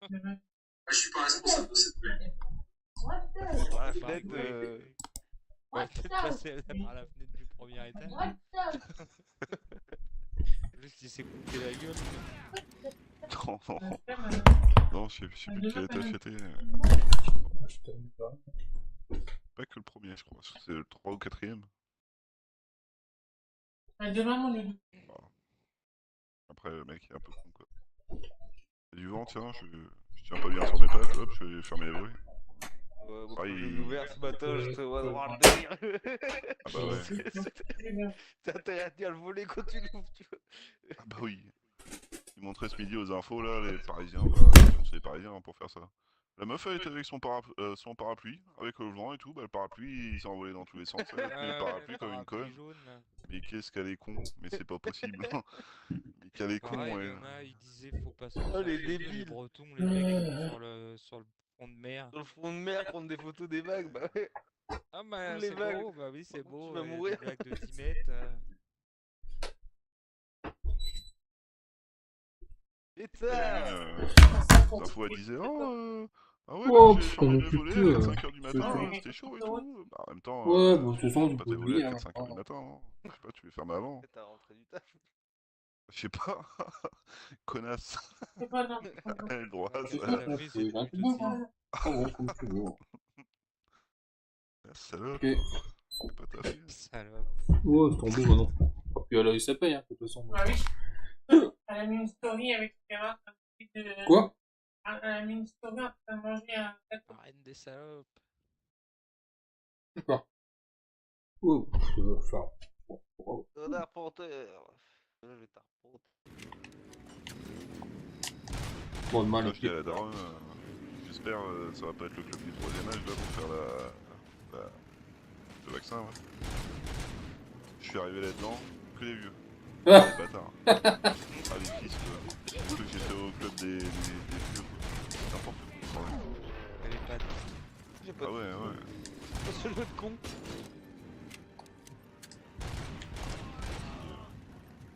merde. Je suis pas responsable de cette blague. Par la fenêtre, On va peut-être passer par la fenêtre du premier étage. Juste il s'est coupé la gueule. Non, non. Non, je sais plus de quel étage c'était. Pas que le premier, je crois. C'est le 3 ou 4ème. Demain, mon Lulu. Après, le mec est un peu con quoi. Il y a du vent, tiens, je tiens pas bien sur mes pattes, hop, je vais fermer les bruits. Quand j'ai ouvert ce matin, je te vois droit le derrière. Ah bah ouais. T'as intérêt à dire le volet quand tu l'ouvres, tu vois. Ah bah oui. Ils montraient ce midi aux infos là, les Parisiens, bah, c'est les Parisiens pour faire ça. La meuf elle était avec son parapluie, avec le vent et tout, bah le parapluie il s'est envolé dans tous les sens, elle a pris le parapluie comme une conne. Mais qu'est-ce qu'elle est con, mais c'est pas possible. Mais qu'elle est con, pareil, ouais. il y en a, ils disaient faut pas sortir. Oh les les débiles. Bretons, les mecs sur le front de mer. Sur le front de mer, prendre des photos des vagues, bah ouais. Ah bah les c'est vagues. beau, bah oui c'est beau. Tu vas Des mourir. vagues de 10 mètres. Et ça L'info elle disait ah ouais, Oh, j'ai putain, fermé mais le c'est volet plus, à 5h du matin, c'était chaud et tout. Bah en même temps, Ouais, bon, de toute tu façon, peux pas tu tes peux volets oublier, à hein. 5h du matin, hein. Je sais pas, tu veux fermer avant. T'as rentré du taf. Je sais pas. Connasse. C'est pas non. Elle a le droit à C'est ça. ça, c'est un peu bon, hein. Ah ouais, comme tu veux. La salope. Ok. C'est pas ta fille. Salope. Ouais, c'est tombé maintenant. Et puis elle a eu sa paye, hein, de toute façon. Ah oui. Elle a mis une story avec ses camarades. Quoi? Elle a mis une story en train de manger un gâteau. Reine des salopes. D'accord. Oh, enfin. Bon. On a reporter. Je vais t'arreporter. Bon, mal. Je dis à la daronne, j'espère ça va pas être le club du 3e âge là pour faire le vaccin. Ouais. Je suis arrivé là-dedans, que des vieux. Des bâtards. Ah les fils quoi. J'ai cru que j'étais au club des vieux quoi. N'importe quoi. Elle est pas. J'ai pas. Ah ouais ouais. Pas ce jeu de con.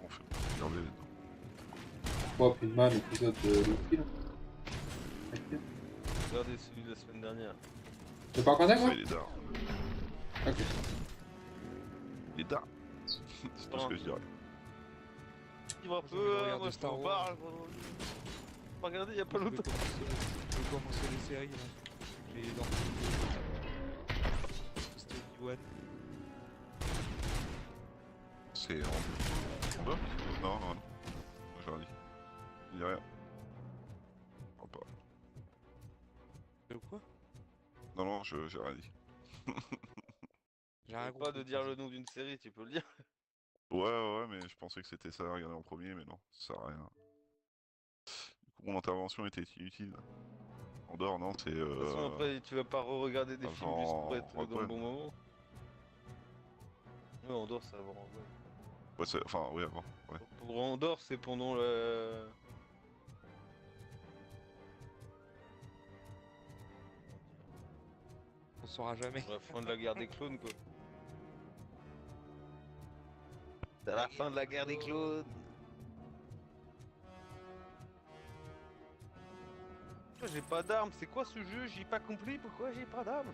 On fait regarder là-dedans. Oh, Pinman, l'épisode de Loki là. Regardez celui de la semaine dernière. T'es pas regardé quoi? Il est tard. Ok. Il est tard. C'est tout ce que je dirais. Il va un peu, moi je t'en parle. Regardez, il y a pas longtemps. Je vais commencer les séries là. Les dents. C'était Obi-Wan. C'est en bas? Non, non, non. J'ai rien dit. Il n'y a rien. Oh, pas. C'est quoi? Non, non, j'ai rien dit. J'ai rien pas de dire le nom d'une série, tu peux le dire. Ouais, mais je pensais que c'était ça à regarder en premier, mais non, ça sert à rien. Du coup, mon intervention était inutile. Andorre, non, c'est. De toute façon, après, tu vas pas re-regarder des films juste pour être dans le bon moment. Ouais, Andorre, c'est avant. Ouais, c'est. Enfin, oui, avant. Ouais. Pour Andorre, c'est pendant le. On saura jamais. La fin de la guerre des clones, quoi. C'est la fin de la guerre des clones. J'ai pas d'armes, c'est quoi ce jeu? J'ai pas compris pourquoi j'ai pas d'armes.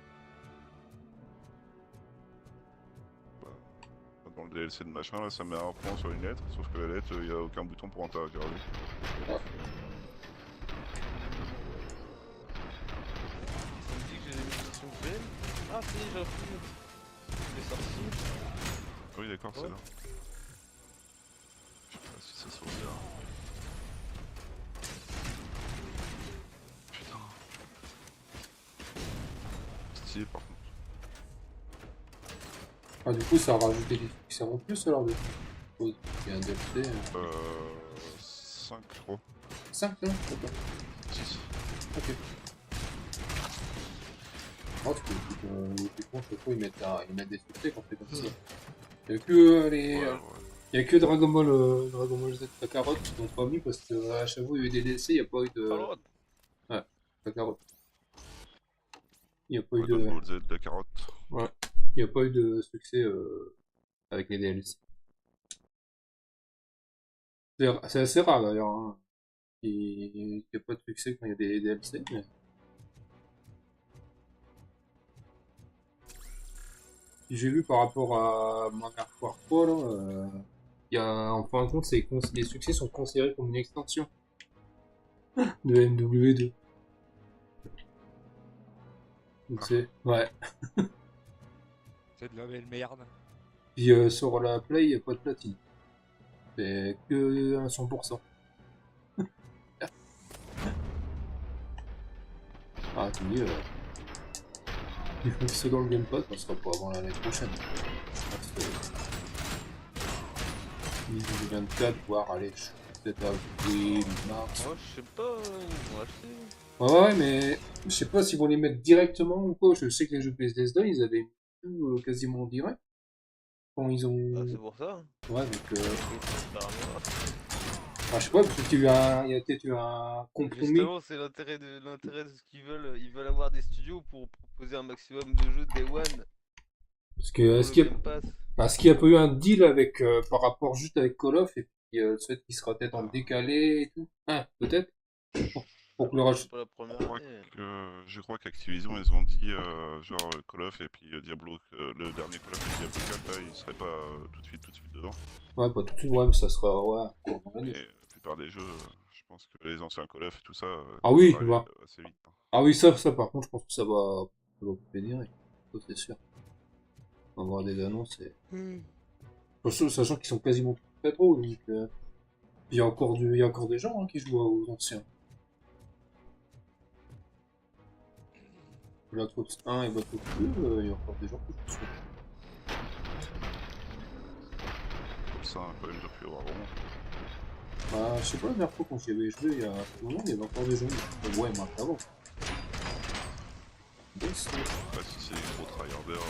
Dans le DLC de machin, là, ça met un point sur une lettre, sauf que la lettre, il n'y a aucun bouton pour interagir avec. Ça me dit que j'ai des munitions pleines. Ah si, j'ai un film. Il est sorti. Oui, d'accord, c'est là. Je sais pas si ça sauvegarde. Putain. Stylé par contre. Ah, du coup, ça a rajouté des succès en plus alors de. Il y a un DLC. 5, je crois. 5, non? D'accord. 6. Ok. Oh, parce que du coup, chaque fois, ils mettent des succès quand c'est comme ça. Il y a que il y a que Dragon Ball Z Kakarot qui n'ont pas mis parce que à chaque fois il y a eu des DLC, il n'y a pas eu de. Ouais, Kakarot. Il n'y a pas eu de. Dragon Ball Z la carotte. Ouais. Il n'y a pas eu de succès avec les DLC. C'est assez rare d'ailleurs. Hein. Il n'y a pas de succès quand il y a des DLC. Mais... J'ai vu par rapport à Modern Warfare 3, là, y a, en fin de compte, les succès sont considérés comme une extension de MW2. Donc c'est... Ouais. C'est de la belle merde. Puis sur la Play, il n'y a pas de platine. C'est que à 100%. Ah, tu me dis... Il faut que c'est dans le Game Pass, ça sera pas avant l'année prochaine. 2024, voire aller peut-être avril, mars. Moi je sais pas, ils vont acheter. Ouais, mais je sais pas s'ils vont les mettre directement ou quoi. Je sais que les jeux PS2, ils avaient tout quasiment en direct. Quand ils ont. Ah, c'est pour ça. Ouais, donc. Enfin, je sais pas, parce qu'il y a eu un compromis. Justement, c'est l'intérêt de ce qu'ils veulent. Ils veulent avoir des studios pour proposer un maximum de jeux Day One. Parce que est-ce qu'il y a pas eu un deal avec par rapport juste avec Call of et puis le fait qu'il sera peut-être en décalé et tout. Ah, peut-être. Pour que le rachat. Je crois qu'Activision ils ont dit genre Call of et puis Diablo, le dernier Call of et Diablo 4 là ils seraient pas tout de suite dedans. Ouais, pas tout de suite, ouais, mais ça sera ouais. Et la plupart des jeux, je pense que les anciens Call of et tout ça. Ah oui, ça va assez vite. Hein. Ah oui, ça par contre, je pense que ça va pénétrer. Ça c'est sûr. On va avoir des annonces et. Sachant qu'ils sont quasiment tous rétro, donc il y a encore des gens hein, qui jouent aux anciens. Black Ops 1 et Black Ops 2, il y a encore des gens qui jouent dessus. Comme ça, quand même, depuis avoir vraiment. Bah, je sais pas, la dernière fois quand j'y avais joué, il y a un moment, il y avait encore des gens. Ouais, maintenant avant. Yes. Bah, si c'est les gros tryharders,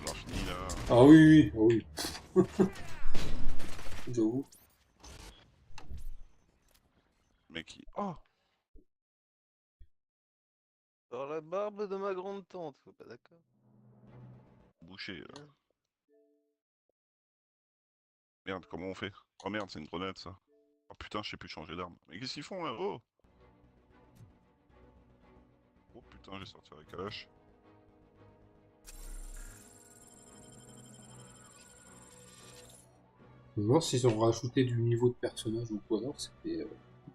l'infini là. Ah oui, oui, ah oui. J'avoue. Mec qui. Oh! Dans la barbe de ma grande tante, faut pas d'accord. Bouché. Merde, comment on fait? Oh merde, c'est une grenade ça. Oh putain, je sais plus changer d'arme. Mais qu'est-ce qu'ils font là? Oh! Oh putain, j'ai sorti la calache. Je vais voir s'ils ont rajouté du niveau de personnage ou quoi. Alors c'était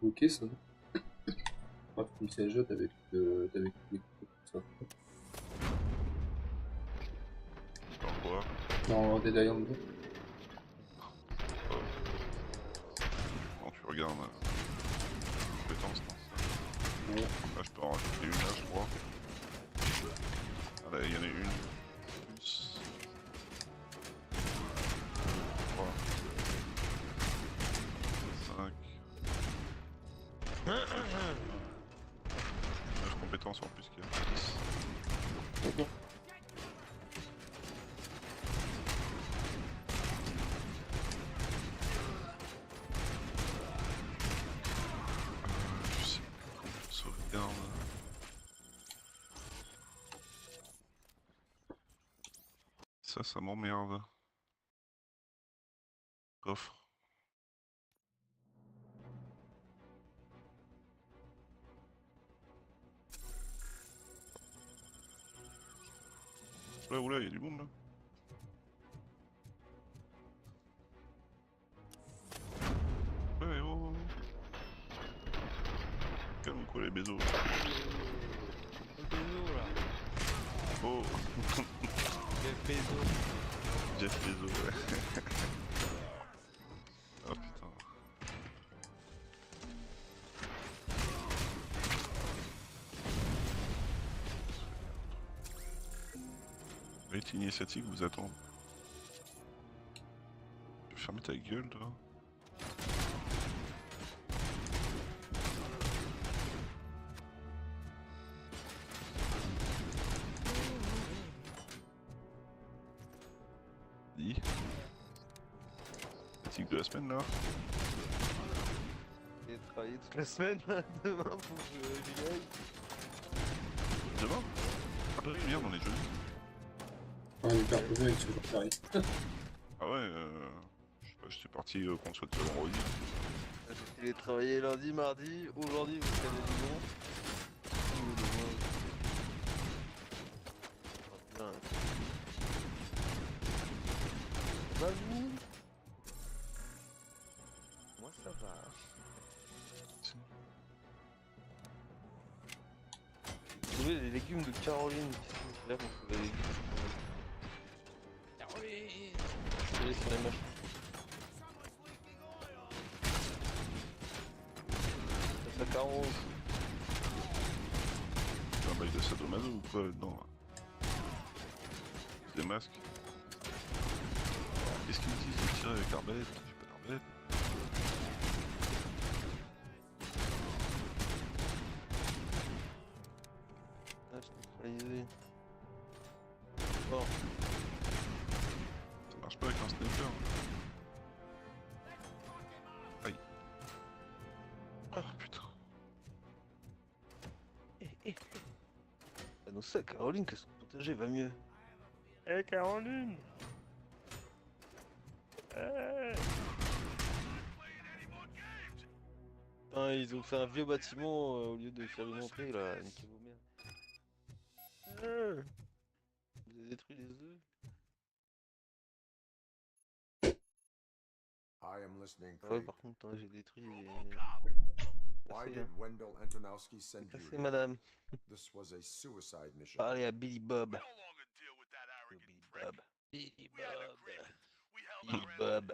bloqué ça. Pas comme si elle jette avec les coups ça. Dans quoi? Dans Dead Island 2. Quand tu regardes compétences, non? Ouais. Là je peux en rajouter une là je crois. Ah là il y en a une. Plus. 3. 5. 9 compétences en plus qu'il y a 10. D'accord. Je sais pas comment on sauvegarde. Ça m'emmerde. Coffre. Oula, il y a du monde là. Ouais, oh. Calme quoi les bézos. Le Bézo là. Oh. Jeff Bezos. Jeff Bezos, ouais. Oh putain. Rite initiatique vous attend. Tu veux fermer ta gueule toi? Dis. Fatigue de la semaine là? J'ai travaillé toute la semaine, demain faut que j'y aille. Demain? Ah bah oui, merde, on est jeudi. Ouais, les pertes avec ce jour férié. Ah ouais, je sais pas, j'étais parti qu'on soit de vendredi. J'ai télétravaillé lundi, mardi, aujourd'hui vous savez du bon. Ou demain. Oh, putain. Ça va vous? Moi ça va. J'ai trouvé les légumes de Caroline. C'est là qu'on trouve les légumes. Caroline. Je vais sur les machins. Ça s'arrose. C'est un bail de sadomaso ou quoi là-dedans là? C'est des masques. Qu'est-ce qu'ils me disent de tirer avec l'arbalète? J'ai pas d'arbalète. Ah, je peux neutraliser. Bon. Ça marche pas avec un sniper. Aïe. Oh putain. Ah non, ça, Caroline, qu'elle se protéger va mieux. Eh Caroline! Putain, ils ont fait un vieux bâtiment au lieu de faire une entrée là, niquez vos mères. Vous avez détruit les œufs? I am listening, Ouais, Craig. par contre, hein, j'ai détruit les... Why Merci, did hein. Wendell Antonowski send you Merci, here? madame. This was a suicide mission. Parlez à Billy Bob. Billy Bob. Billy Bob. Billy Bob.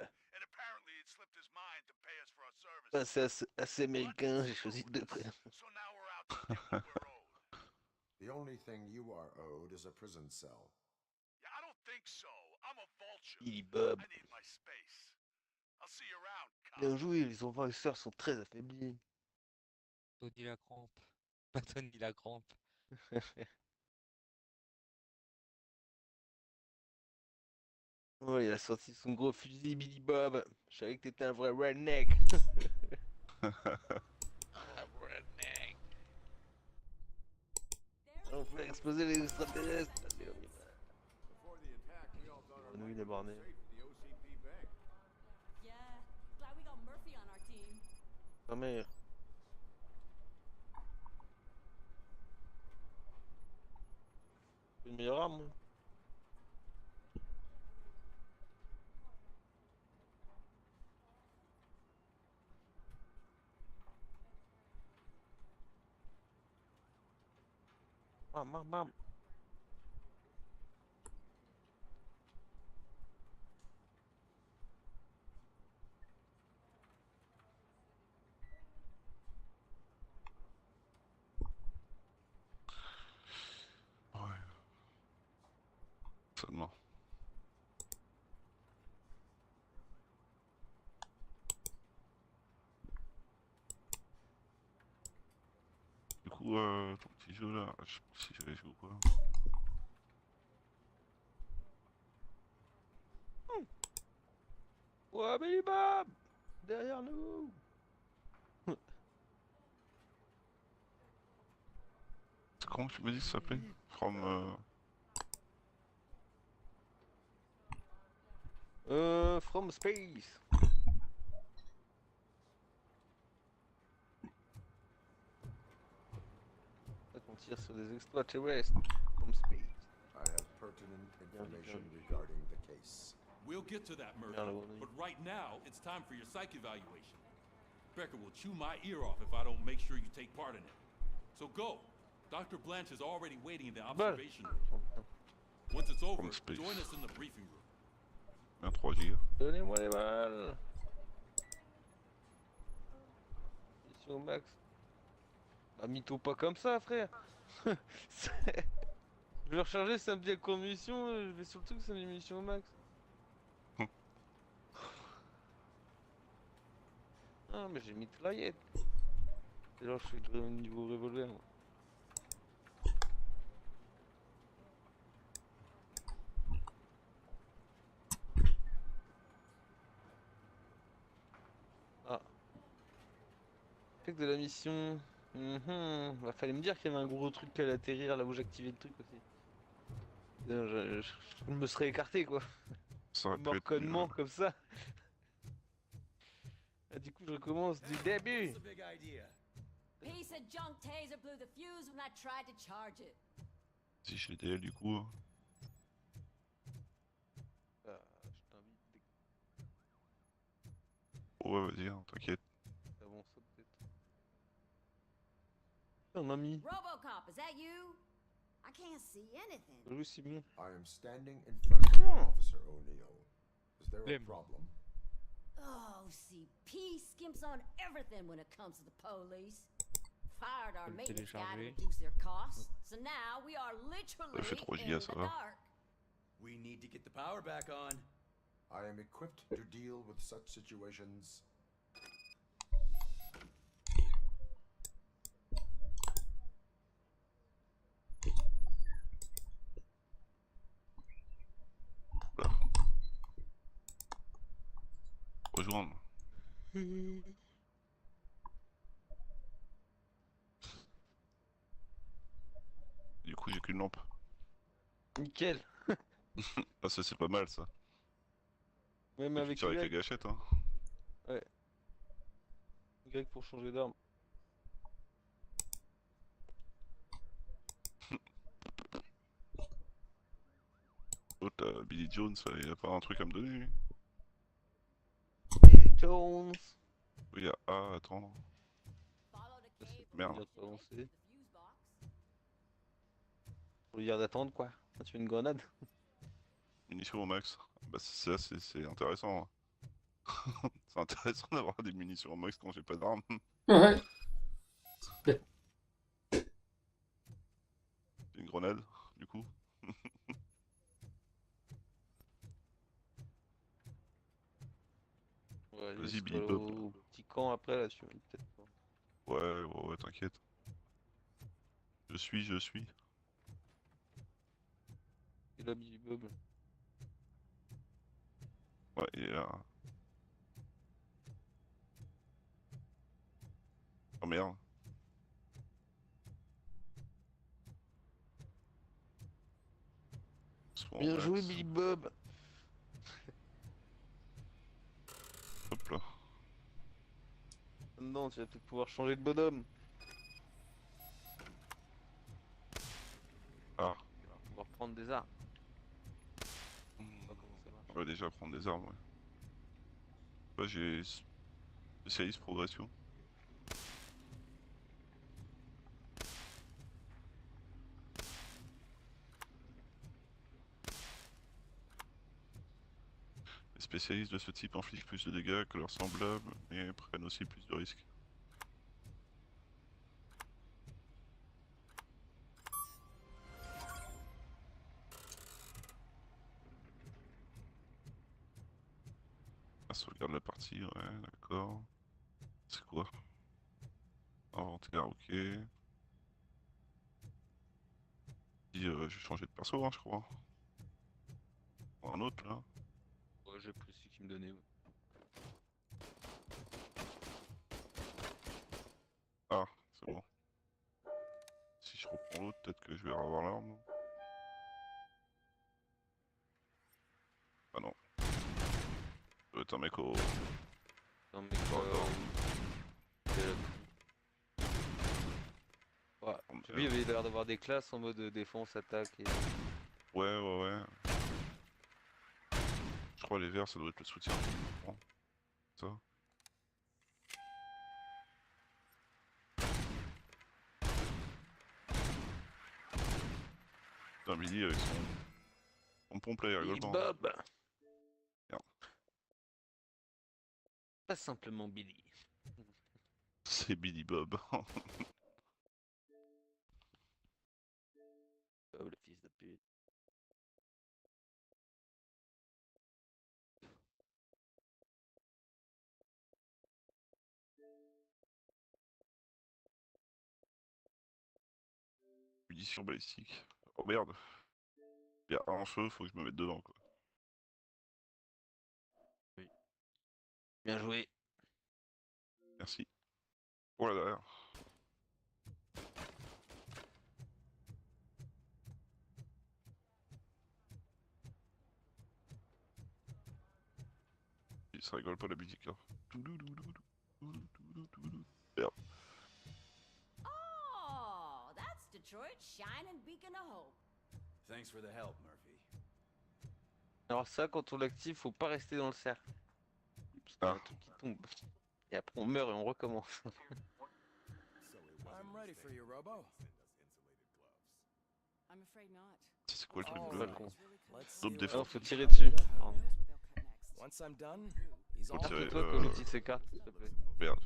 Ah, c'est assez américain, j'ai choisi deux prénoms. The only thing you are owed is a prison cell. Billy Bob. Bien joué, les envahisseurs sont très affaiblis. Tony la crampe. Pas Tony la crampe. Ouais, il a sorti son gros fusil Billy Bob. Je savais que t'étais un vrai redneck. Un redneck. On fait exploser les extraterrestres. Oui, il est borné. Yeah, glad we got Murphy on our team. Ta mère. C'est une meilleure arme, moi. Bam, bam, bam. Ouais. Seulement. Du coup, ton petit jeu là, je sais pas si j'avais joué ou quoi. Ouais, Billy Bob! Derrière nous! Comment tu me dis que ça s'appelait? From. From space. On tire sur des extraterrestres. From space. I have pertinent information regarding the case. We'll get to that, Murphy. But right now, it's time for your psych evaluation. Becker will chew my ear off if I don't make sure you take part in it. So go. Dr. Blanche is already waiting in the observation room. Once it's over, join us in the briefing room. Un 3 giga. Donnez-moi les balles. Mission max. Ah, mytho pas comme ça, frère. Je vais recharger, ça me dit à court de munitions, je vais sur le truc, ça me dit munitions au max. Ah, mais j'ai mis mitraillette. Et là, je suis au niveau revolver, moi. Ah. Fait que de la mission. Bah, fallait me dire qu'il y avait un gros truc qui allait atterrir là où j'activais le truc aussi. Je me serais écarté quoi. Mort connement comme ça. Et du coup je recommence du début. Piece of junk taser blew the fuse when I tried to charge it. Si je l'ai du coup. Je t'invite. Ouais, vas-y, hein, t'inquiète. Ah bon, ça peut-être. On a mis. RoboCop, is that you? I can't see anything. Oui, c'est bon. I am standing in front of you, Officer O'Neill. Is there a problem? OCP skimps on everything when it comes to the police. Fired our Le maintenance guy to télécharger. reduce their costs, so now we are literally fait 3 in gigas, the ça va. dark. We need to get the power back on. I am equipped to deal with such situations. Rejoindre. Du coup, j'ai qu'une lampe. Nickel. Ah, ça, c'est pas mal, ça. Même Tu avec tires avec la Y. gâchette, hein. Ouais. Y pour changer d'arme. Oh, t'as Billy Jones, il a pas un truc à me donner, lui. Billy Jones. Oui, il y a A, attends. Merde. Faut lui dire d'attendre quoi. Tu fais une grenade. Munitions au max. Bah, c'est ça, c'est intéressant. C'est intéressant d'avoir des munitions au max quand j'ai pas d'armes. Ouais. Une grenade, du coup. Ouais, Vas-y, Billy Bob. au petit camp après là, tu peut-être pas. Ouais, t'inquiète. Je suis. Et là, Billy Bob. Ouais, il est là. Oh merde. Bien joué, Billy Bob. Hop là. Non, tu vas peut-être pouvoir changer de bonhomme. Ah. Tu vas pouvoir prendre des armes. On va déjà prendre des armes, ouais. Là, j'ai spécialiste progression. Les spécialistes de ce type infligent plus de dégâts que leurs semblables et prennent aussi plus de risques. Ah, sauvegarde la partie, ouais, d'accord. C'est quoi? Inventaire, ok. J'ai changé de perso, hein, je crois. Un autre, là. Ouais, j'ai pris celui qui me donnait. Ouais. Ah, c'est bon. Si je reprends l'autre, peut-être que je vais avoir l'arme. Ah non. Ça doit être un mec au... Un mec ouais, lui, il avait l'air d'avoir des classes en mode défense, attaque et... Ouais. Je crois les verts, ça doit être le soutien. Bon. Ça. Putain, Billy avec son pompe là, il rigole pas. Bob. Merde. Pas simplement Billy. C'est Billy Bob. Bob, le fils de pute. Munition balistique. Oh merde. Il y a un feu, faut que je me mette dedans quoi. Oui. Bien joué. Merci. Voilà derrière. Ça rigole pas la musique là. Merde. Oh, that's Detroit's shining beacon of hope. Thanks for the help, Murphy. Alors ça, quand on l'active, faut pas rester dans le cercle. Parce qu'il y a un truc qui tombe. Et après on meurt et on recommence. I'm ready for you, Robo. I'm afraid not. C'est quoi le truc Oh, bleu con. Double Alors défense. faut tirer dessus. Once I'm done, he's Faut all tirer, Toi comme l'outil de CK, s'il te plaît. Merde.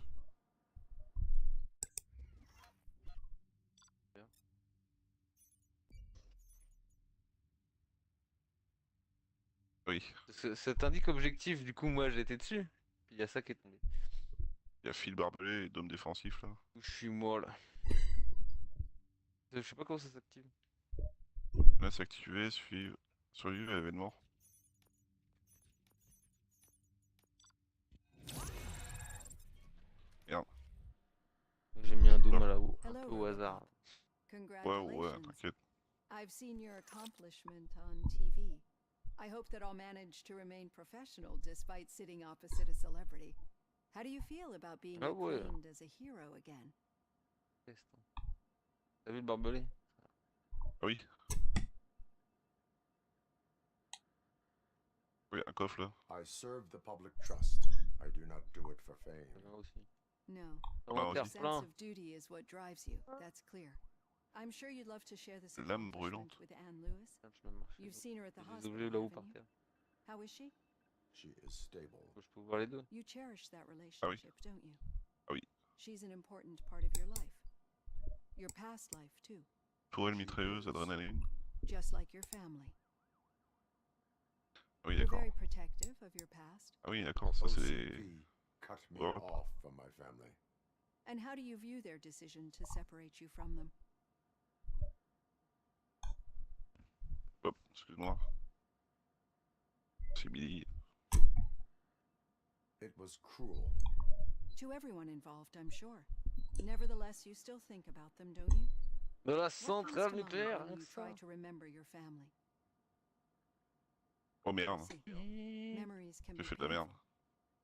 Oui. Ça t'indique objectif, du coup moi j'étais dessus. Puis il y a ça qui est tombé. Il y a fil barbelé et dôme défensif là. Où je suis moi là. Je sais pas comment ça s'active. Là c'est activé, survivre à l'événement. Merde. J'ai mis un dôme à la haut, un peu au hasard. Ouais, t'inquiète. I've seen your accomplishment on TV. I hope that I'll manage to remain professional despite sitting opposite a celebrity. How do you feel about being acclaimed as a hero again? T'as vu le barbelé? Oui. Oui, un coffre là. I serve the public trust. I do not do it for fame. No. Inventaire Sense plein. of duty is what drives you. That's clear. I'm sure you'd love to share this Lame accomplishment brûlante. with Anne Lewis. You've seen her at the Des hospital, objets là-haut haven't par you? terre. How is she? She is stable. Je peux voir les deux. You cherish that relationship, don't you? Ah oui. She's an important part of your life. Your past life, too. Tourelle mitrailleuse, adrénaline. Just like your family. Ah oui, You're d'accord. very protective of your past. Ah oui, d'accord, ça c'est des... OCP cut me Hop. off from my family. And how do you view their decision to separate you from them? Hop, excuse-moi. C'est Billy. It was cruel. To everyone involved, I'm sure. Nevertheless, you still think about them, don't you? De la What comes centrale to mind nucléaire, when rien you que ça. try to remember your family? Oh merde. Memories can J'ai be fait de la merde.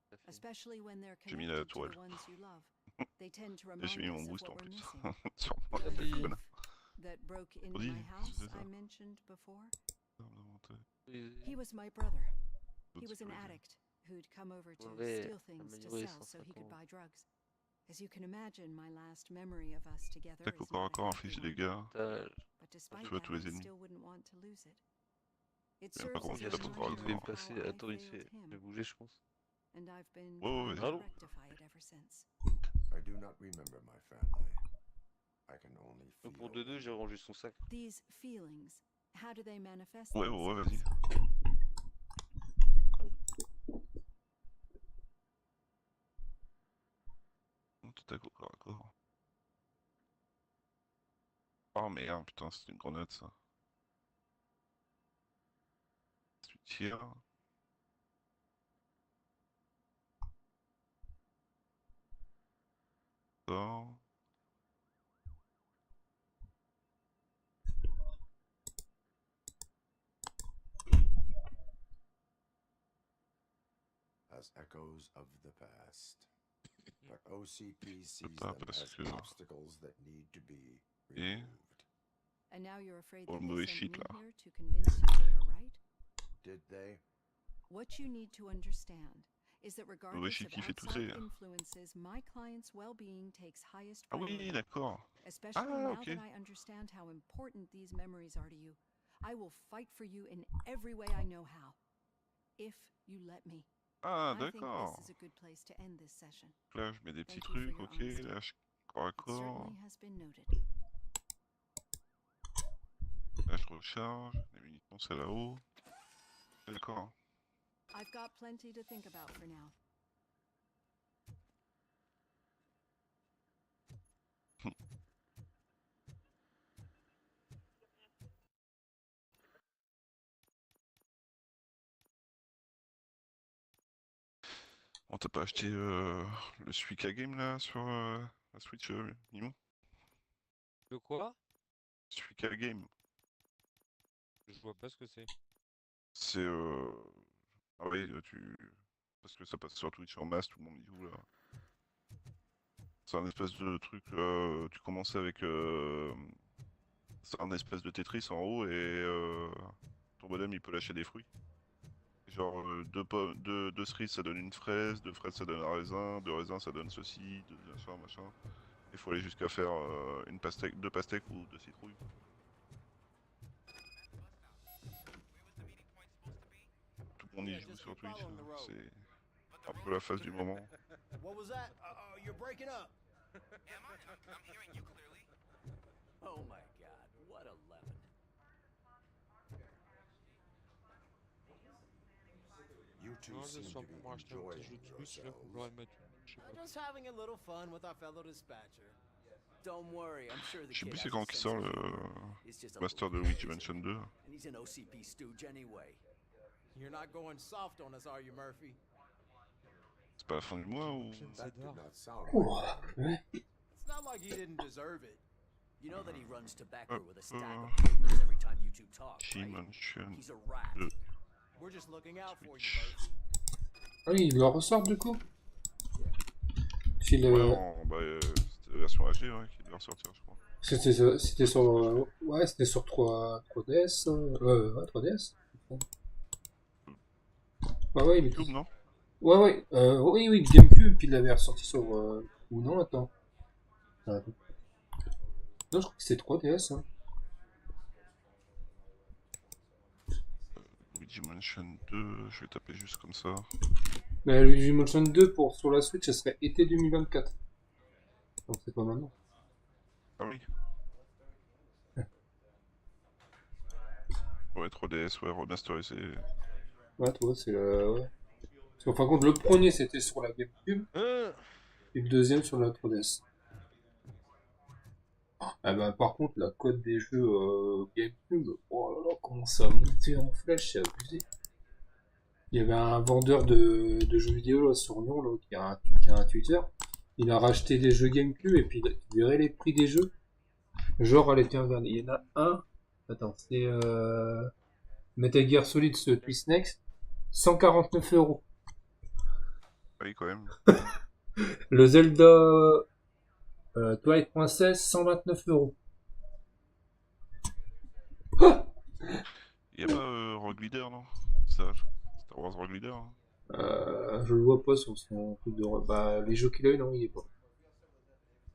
painful, especially when they're J'ai mis la connected to tourelle. the ones you love. They tend to Et remind j'ai mis mon us of boost en what we're plus. missing. Sur moi, The la leaf connard. that broke in Vas-y, my house c'est ça. I mentioned before. He was my brother. He was an addict who'd come over to steal things to sell so he could buy drugs. As you can imagine, my last memory of us together Tac au is corps à not a corps, happy inflige one. des dégâts. But despite Tu vois that, tous les I ennemis. still wouldn't want to lose it. It Même pas serves comment as tu a tapes au corps à reminder Je vais me of corps. how passer. I Attends, il failed fait. Je him, vais bouger, je pense. and I've been Ouais, trying ouais, to rectify it ever since. I do not remember my family. I can only feel. Pour 2-2, j'ai rangé son sac. These feelings, how do they manifest Ouais, ouais, themselves? vas-y. Tac au corps à corps. Oh merde, putain, c'est une grenade ça. Tu tires. Sors. As echoes of the past. But OCP sees Pas them parce as que... obstacles that need to be Et... removed. And now you're afraid Oh, that le they mauvais sent shit me là. here to convince you they are right? Did they? What you need to understand is that Mauvais regardless shit of qui fait outside tousser. influences, my client's well-being takes highest Ah priority. oui, d'accord. Especially Ah, now ok. that I understand how important these memories are to you. I will fight for you in every way I know how. If you let me. Ah, I think d'accord. this is a good place to end this session. Là, je mets des petits Thank you for trucs, your ok. honesty. Là, je corps à It corps. certainly has been noted. Là, je recharge. Les munitions, c'est là-haut. D'accord. I've got plenty to think about for now. On t'a pas acheté le Suica Game là sur la Switch, Mimon? De quoi? Suica Game. Je vois pas ce que c'est. C'est ah oui, parce que ça passe sur Twitch en masse, tout le monde y joue là. C'est un espèce de truc, tu commences avec... c'est un espèce de Tetris en haut et ton bonhomme il peut lâcher des fruits. Genre deux cerises ça donne une fraise, deux fraises ça donne un raisin, deux raisins ça donne ceci, deux machin machin. Il faut aller jusqu'à faire une pastèque, deux pastèques ou deux citrouilles. Tout le monde y joue sur Twitch, c'est un peu la phase du moment. What was that? You're breaking up. Am I? I'm hearing you clearly. Oh my god, what a lemon. You two Non, seem je to suis be pour acheter un enjoying petit jeu de Switch là qu'on pourrait mettre. Je sais pas. Just having a little fun with our fellow dispatcher. Don't worry, I'm sure the Je sais kid plus has c'est a quand qui sense sort of le humor. He's just a master de little Luigi crazy. Mansion 2. And he's an OCP stooge anyway. You're not going soft on us, are you, Murphy? C'est pas la fin du mois ou... That did not sound Oh, like ouais. It's not like he didn't deserve it. You know that he runs tobacco with a stack of Hop. papers every time you two talk, Luigi right? Mansion He's a rat. 2. We're just looking out for you, Switch. Murphy. Ah oui, il le ressort du coup. Puis Ouais, le... c'était la version HD ouais, qui devait ressortir je crois. C'était sur... ouais, c'était sur 3DS. Ouais, 3DS. Ouais, ouais, mais... YouTube, non? Ouais, ouais. Oui, oui, GameCube, puis il l'avait ressorti sur... Ou non, attends. Non, je crois que c'est 3DS. Hein. Luigi Mansion 2, je vais taper juste comme ça. Mais Luigi Mansion 2 sur la Switch, ça serait été 2024. Donc c'est pas maintenant. Ah oui. Ouais, 3DS, ouais, remasterisé. Ouais, toi, c'est le... Ouais. Parce qu'en fin de compte, le premier, c'était sur la GameCube. Et le deuxième, sur la 3DS. Ah bah, par contre, la cote des jeux GameCube, oh là là, comment ça a monté en flèche, c'est abusé. Il y avait un vendeur de jeux vidéo là, sur Lyon là, qui a un Twitter. Il a racheté des jeux GameCube et puis tu verrais les prix des jeux. Genre, allez, tiens, regarde, il y en a un. Attends, c'est Metal Gear Solid Twist Next, 149 €. Oui, quand même. Le Zelda Twilight Princess, 129 €. Il y a pas Rogue Leader, non? Star Wars Rogue Leader, hein. Je le vois pas sur son truc de... Bah, les jeux qu'il a eu, non, il est pas.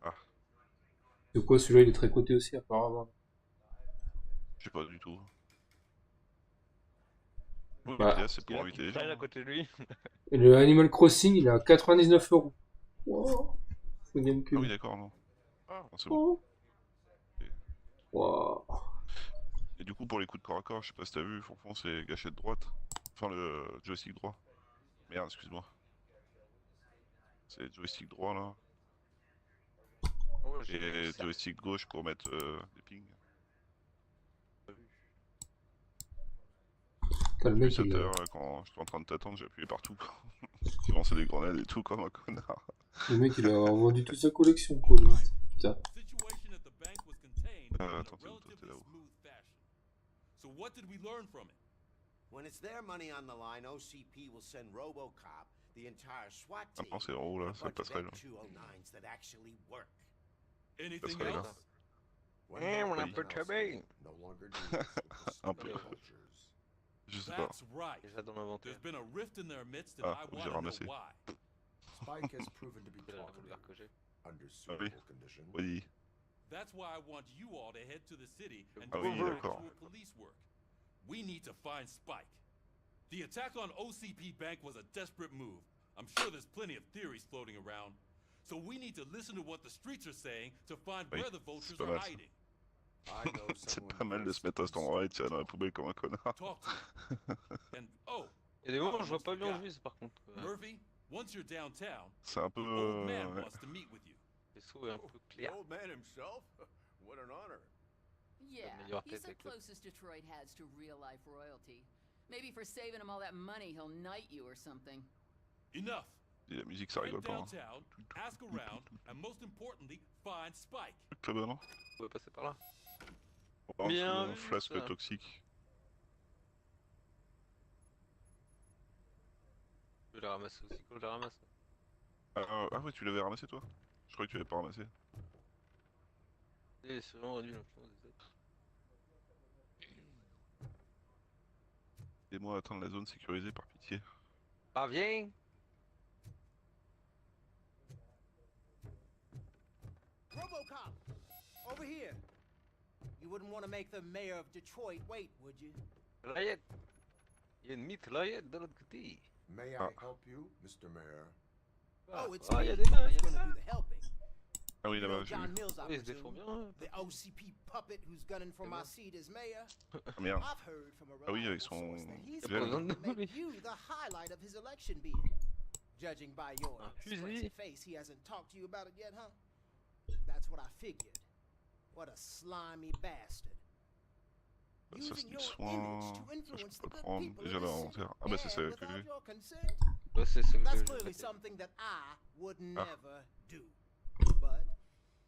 Ah. C'est quoi, celui-là, il est très coté aussi, apparemment. Je sais pas du tout. Oui, Bah, c'est pour inviter les gens. à côté de lui. Et le Animal Crossing, il est à 99 €. Wow. Ah oui, d'accord, non. Ah, c'est bon. Wow. Et du coup, pour les coups de corps à corps, je sais pas si t'as vu, Fonfon, c'est gâchette droite. Enfin, le joystick droit. Merde, excuse-moi. C'est le joystick droit, là. Et joystick gauche pour mettre des pings. T'as le mec tout à l'heure, quand j'étais en train de t'attendre, j'ai appuyé partout. J'ai lancé des grenades et tout comme un connard. Le mec, il a vendu toute sa collection, quoi, lui. Putain. Attends, t'es là-haut. So what did we learn from it? When it's their money on the line, OCP will send RoboCop, the entire SWAT team, Maintenant, c'est en haut, là, c'est la passerelle. F209s that actually work. Anything Passerelle, else? On a peu de chubby. Un peu. Je sais pas. That's right. There's been a rift in their midst and I j'ai want to ramassé. know why. Spike has proven to be talkative under suitable conditions. Oui. That's why I want you all to head to the city and Ah do oui, d'accord. actual police work. We need to find Spike. The attack on OCP Bank was a desperate move. I'm sure there's plenty of theories floating around. So we need to listen to what the streets are saying to find where the vultures pas are mal, ça. hiding. C'est pas mal de se mettre à cet endroit et de tirer dans la poubelle comme un connard. Talk to him. And oh, Il y a des moments où I je vois pas almost bien forgot. vu, par contre. Murphy, once you're downtown, C'est un peu... the old man ouais. wants to meet with you. Le saut est un peu clair. The old man himself? What an honor. Yeah, meilleure he's tête the avec le- closest Detroit has to real-life royalty. Maybe for saving him all that money, he'll knight you or something. Enough. Et la musique, ça Head rigole pas. Hein. downtown, ask around, and most importantly, find Spike. Là-bas, non? On pouvait passer par là. Oh, Bien un vu, flasque ça. toxique. Je vais la ramasser aussi quand je la ramasse. Ah ouais, tu l'avais ramassé toi? Je croyais que tu l'avais pas ramassé. Et c'est vraiment nul, l'influence des autres. Aidez-moi à atteindre la zone sécurisée par pitié. Ah, viens! RoboCop! Over here! You wouldn't want to make the mayor of Detroit wait, would you? Riot! Il y a une mitraillette de l'autre côté. May I help you, Mr. Mayor? Oh, it's Ah, me. il y a des mains, il y a Who's des gonna mains. do the helping? Ah oui, You know là-bas, j'ai John vu. Mills, I Oui, ils se défendent presume, bien. the OCP puppet who's gunning for my seat as mayor. Ah merde. I've heard from a Ah oui, avec reliable son... source that he's gel. going to make you the highlight of his election bid. Judging by your expressive face, he hasn't talked to you about it yet, huh? That's what I figured. What a slimy bastard. Bah, ça, c'est Using des your soins... image to Ça, je influence peux the pas good prendre. people Déjà of this l'inventaire. city. Ah bah c'est ça And que without j'ai. your consent, Bah, c'est ce que that's j'ai clearly fait. something that I would Ah. never do. But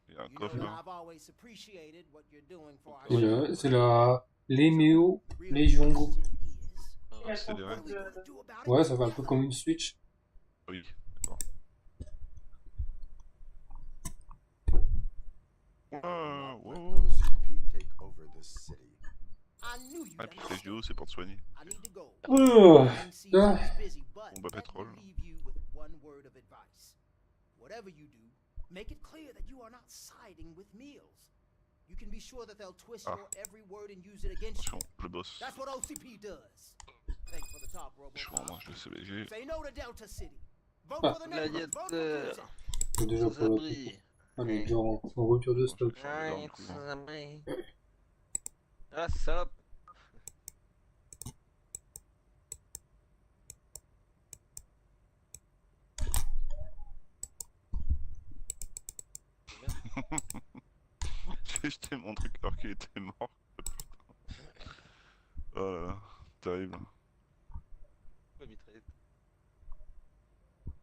Il y a un you know coffre that là. I've always appreciated what you're doing for our Voilà, city. c'est la Léméo Légion Go. C'est des vrais. Ouais, ça fait un peu comme une Switch. Oui, d'accord. Wow. OCP take over this city. I knew you'd Ah, puis les duos, c'est pour te soigner. I need to go. Oh, Main season is busy, but Bombe à let pétrole. me leave you with one word of advice. Whatever you do, make it clear that you are not siding with Meals. You can be sure that they'll twist your every word and use it against you. Attention, le boss. That's what OCP does. Thanks for the talk, Je suis moi, je le CBG. Say no to Delta City. Vote Ah. for the neighborhood. Vote for Cruiser. C'est déjà pour la Ah, mais déjà en rupture de stock. Ouais, ah, salope! J'ai jeté mon truc alors qu'il était mort. Putain. Oh là là, terrible. Ouais,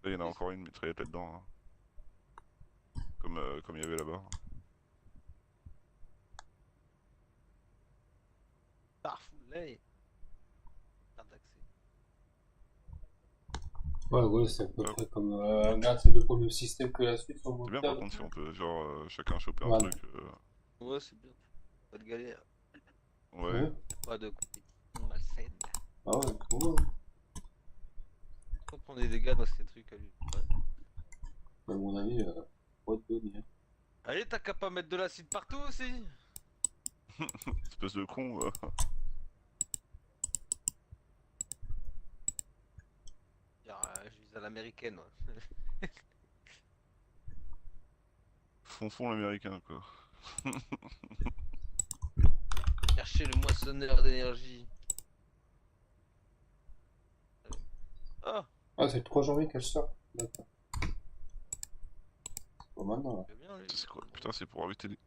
Là, il y en a encore une mitraillette là-dedans. Hein. Comme il y avait là-bas. Parfoulet. Ouais, c'est à peu près comme. Regarde, c'est un peu comme le système que la suite sur mon C'est bien par contre si on peut, genre, chacun choper un voilà. truc. Ouais, c'est bien. Pas de galère. Ouais. Pas de compétition malsaine. Ah ouais, cool. On prend des dégâts dans ces trucs à lui. Ouais. À mon avis, pas de donner. Allez, t'as qu'à pas mettre de l'acide partout aussi. Espèce de con. Je vise à l'américaine. Fonfon l'américain quoi. Cherchez le moissonneur d'énergie. Ah, c'est le 3 janvier qu'elle sort. D'accord. Pas maintenant là. C'est quoi? Putain, c'est pour éviter les...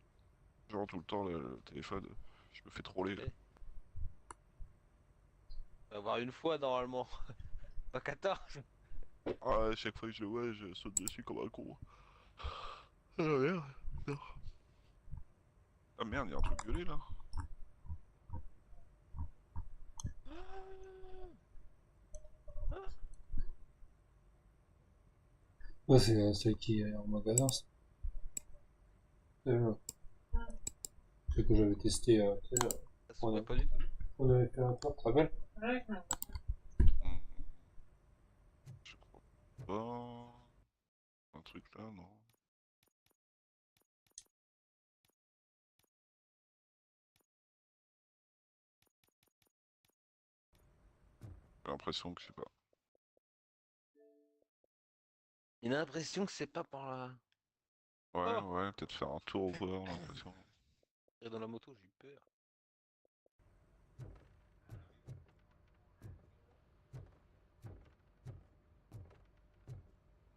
Genre tout le temps le téléphone. Je me fais troller. On va avoir une fois normalement. Pas 14. Ah, à chaque fois que je le vois, je saute dessus comme un con. Ah merde. Non. Ah merde, il y a un truc violet là. Ouais, c'est celui qui est en magasin. C'est ce que j'avais testé. On avait fait un tour, tu te rappelles? Je crois pas. Un truc là, non. J'ai l'impression que je sais pas. Il a l'impression que c'est pas par là. Ouais, ouais, peut-être faire un tour ou quoi, j'ai l'impression. Et dans la moto, j'ai eu peur.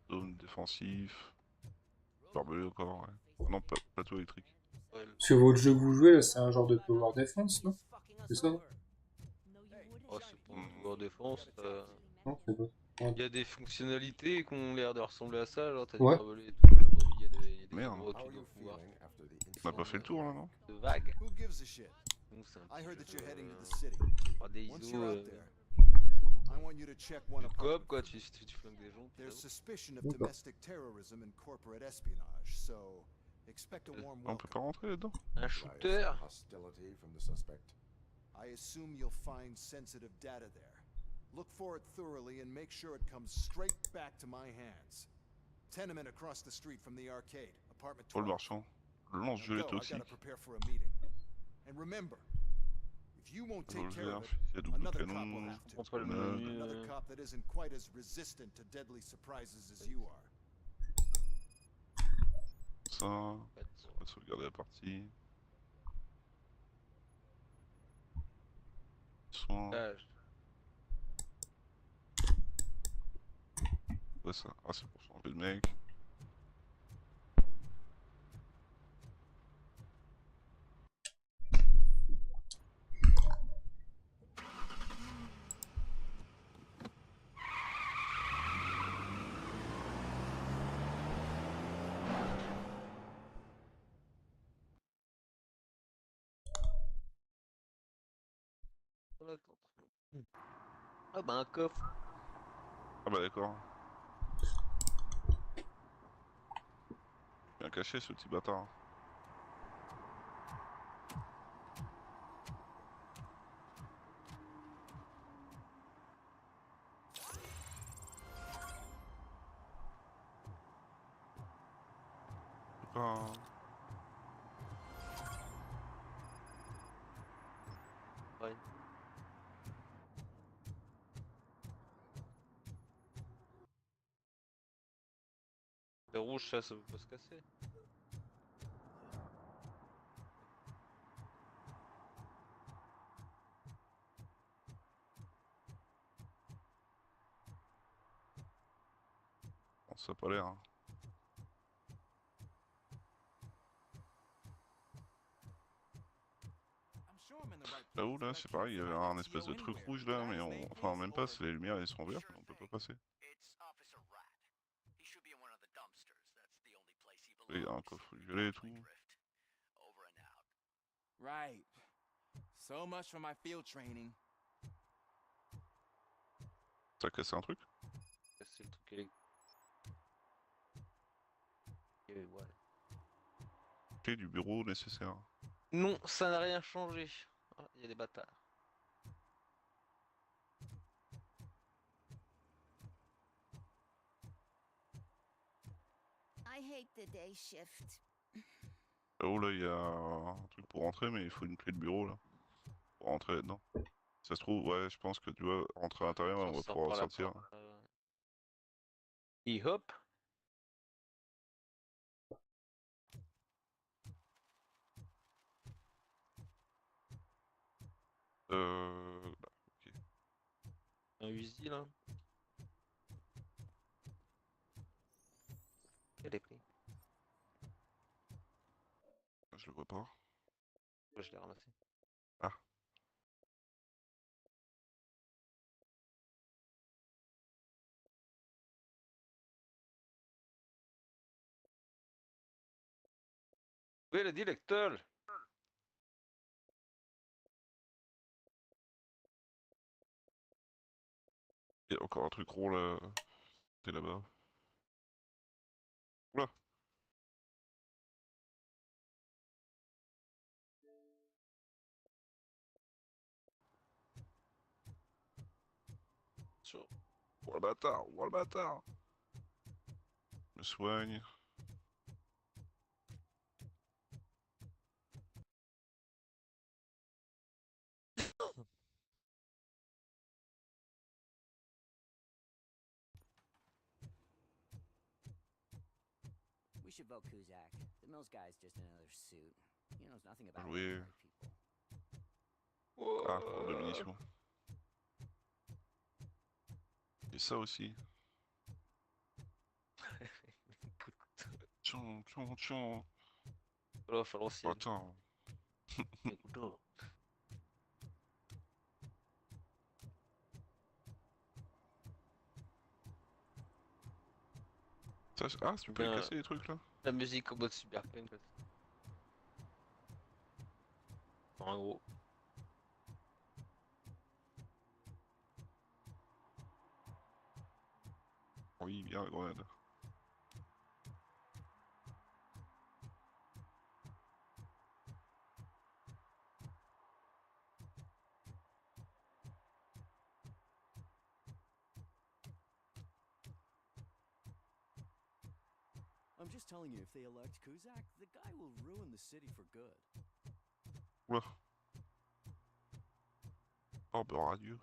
Zone défensif. Barbelé encore, ouais. Non, plateau électrique. Parce que votre jeu que vous jouez là, c'est un genre de tower defense, non? C'est ça? Oh, c'est pas un tower défense. Non, c'est pas. Il y a des fonctionnalités qui ont l'air de ressembler à ça, genre t'as des Ouais. barbelés et tout. À mon avis, il y a des Merde. endroits où tu dois pouvoir. On a pas fait le tour là, non? De vagues. Who gives a shit? Donc c'est un I heard petit that you're jeu, heading to the city. pas des Once ISO. you're out there, I want you to check one Du apartment. coop quoi, tu flingues des gens. There's suspicion of domestic terrorism and corporate espionage, so expect a warm On peut welcome. pas rentrer là-dedans? Un shooter. Hostility from the suspect. I assume you'll find sensitive data there. Look for it thoroughly and make sure it comes straight back to my hands. Tenement across the street from the arcade, apartment 12. Paul Marchand. Le lance-gelé Now go, I toxique. gotta prepare for a meeting. And remember, if you won't take care of it, another cop will have to. Another cop that isn't quite as resistant to deadly surprises as you are. Ça. On va sauvegarder la partie. Soin. Ouais, ça. Ah, c'est pour changer de mec. Ah bah un coffre. Ah bah d'accord. Bien caché ce petit bâtard. Ah. Ouais. Le rouge, ça veut pas se casser. Bon, ça a pas l'air. Hein. Là-haut, là, c'est pareil, il y avait un espèce de truc rouge là, mais on... Enfin, même pas, c'est les lumières, elles sont vertes, mais on peut pas passer. Il y a un coffre violet et tout. Right. So much for my field training. T'as cassé un truc? C'est le truc électrique. Ouais. Clé du bureau nécessaire. Non, ça n'a rien changé. Ah, il y a des bâtards. I hate the day shift. Là-haut, là, il y a un truc pour rentrer, mais il faut une clé de bureau, là. Pour rentrer là-dedans. Ça se trouve, ouais, je pense que tu vas rentrer à l'intérieur et on va pouvoir ressortir. Et hop. Bah, ok. Un Uzi là. Quel est pris? Je le vois pas. Ouais, je l'ai ramassé. Ah. Oui, le directeur. Il y a encore un truc rond là. T'es là-bas. Oula. Oh le bâtard, oh le bâtard. Je me soigne. We should vote Kuzak. The Mills guy's just another suit. He knows nothing about Oui. ordinary people. Ah, pour de munitions. Et ça aussi. Tchon, tchon, tchon. Oh, faut l'ancienne. Attends. Les couteaux. Ça, ah, tu peux les casser les trucs là? La musique en mode super pleine. En gros. Oui, bien la grenade. I'm just telling you, if they elect Kuzak, the guy will ruin the city for good. Oula. Oh bah radio.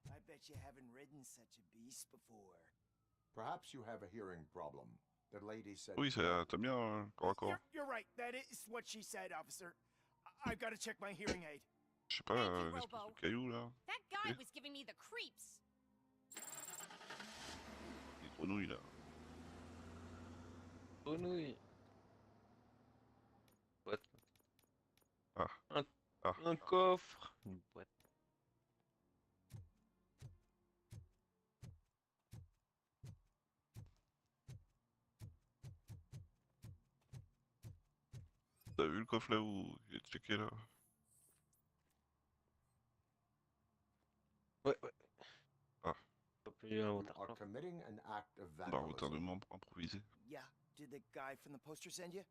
I bet you haven't ridden such a beast before. Perhaps you have a hearing problem. The lady said. Oui, t'as bien corps à corps. You're right. That is what she said, officer. I've got to check my hearing aid. Je sais pas, l'espèce de caillou là. That guy was giving me the creeps. Des grenouilles là. Grenouille. Boîte. Ah. Un coffre. Une boîte. T'as vu le coffre là où il est checké là? Ouais. Ah. You are committing an act of vandalism. Retardement improvisé. Yeah. Did the guy from the poster send you?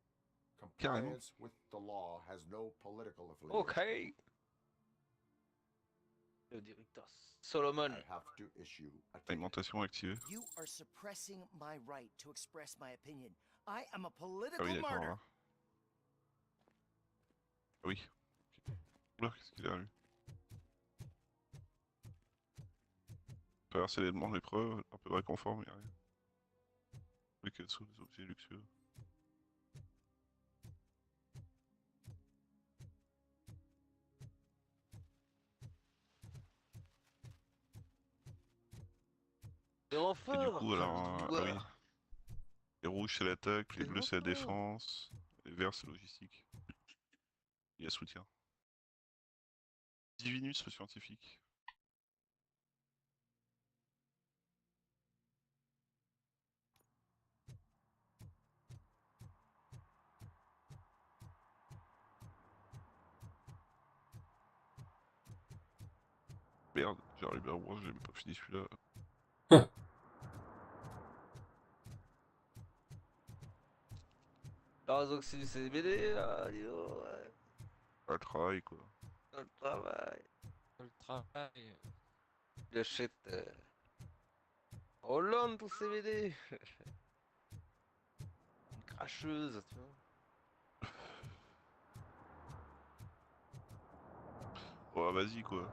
Compliance with the law has no political affiliation. Okay. Le directeur Solomon. I have to issue a Alimentation activée. You are suppressing my right to express my opinion. I am a Ah political oui, d'accord. martyr. Hein. Oui. Okay. Oula, qu'est-ce qu'il a lui? Traverser les demandes d'épreuve, un peu de réconfort, mais rien. Oui, quels sont les objets luxueux? Et enfin, du coup, alors, ah oui. Les rouges c'est l'attaque, les bleus c'est la défense, les verts c'est logistique. Il y a soutien. Divinus scientifique. Merde, j'arrive à voir, j'ai même pas fini celui-là. Ah, donc c'est du CBD, là, dis donc, ouais. Pas le travail, quoi. Dans le travail. Dans le travail. Il achète Hollande pour CBD. Une cracheuse, tu vois. Oh, vas-y, quoi.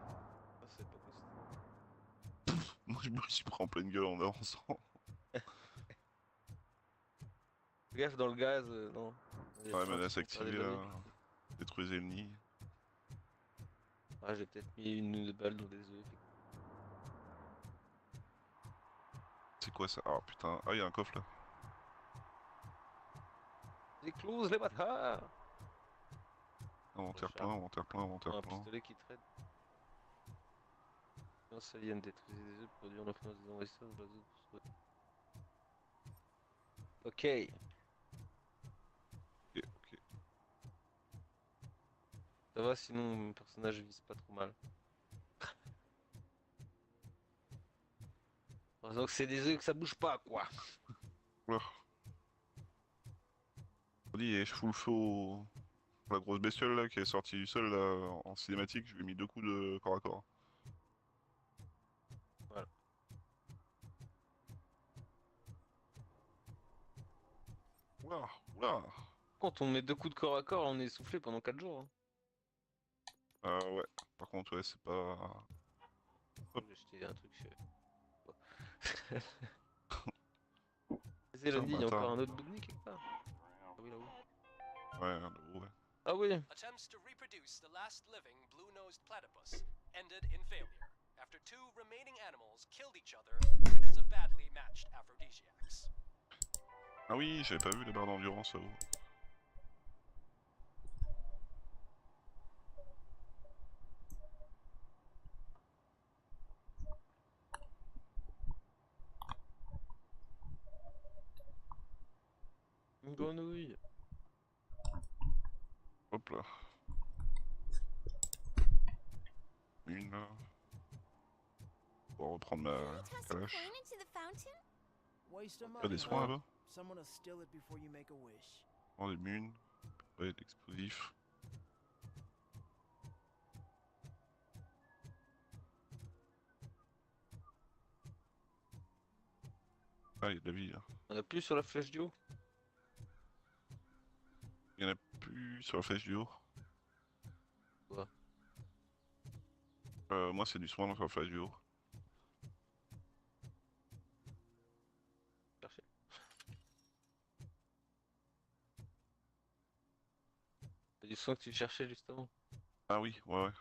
Ah, c'est pas possible. Moi, je me suis pris en pleine gueule en avançant. Fais gaffe dans le gaz, non. Ouais, menace activée, là. Détruisez le nid. Ah, j'ai peut-être mis une ou deux balles dans des œufs. C'est quoi ça? Ah putain, ah, il y a un coffre là. Éclose les bâtards! Inventaire plein, inventaire plein, inventaire Un plein. pistolet qui traîne. Non, ça vient de détruire des œufs, produire l'influence des envahisseurs de la zone pour se... Ok. Ok. Ça va, sinon mon personnage vise pas trop mal. Donc c'est des œufs que ça bouge pas, quoi. Oula. On dit, je fous le feu au... La grosse bestiole là qui est sortie du sol là en cinématique, je lui ai mis 2 coups de corps à corps. Voilà. Oula, oula. Quand on met 2 coups de corps à corps, on est essoufflé pendant 4 jours. Hein. Ouais. Par contre, ouais, c'est pas... Hop. J'ai jeté un truc chez... C'est il y a encore un autre bout de nid quelque part. Ah oui, là-haut. Ouais, là-haut, ouais. Ah oui. Attempts to reproduce the last living blue-nosed platypus ended in failure after 2 remaining animals killed each other because of badly matched aphrodisiacs. Ah oui, j'avais pas vu la barre d'endurance là-haut. Une grenouille. Hop là. Une là. Pour reprendre ma calache. Pas des soins là-bas? Oh, des munes. Ouais, d'explosifs. Ah, il y a de la vie là. On a plus sur la flèche du haut. Il y en a plus sur la flèche du haut. Quoi? Moi c'est du soin sur la flèche du haut. Chercher. C'est du soin que tu cherchais justement. Ah oui, ouais.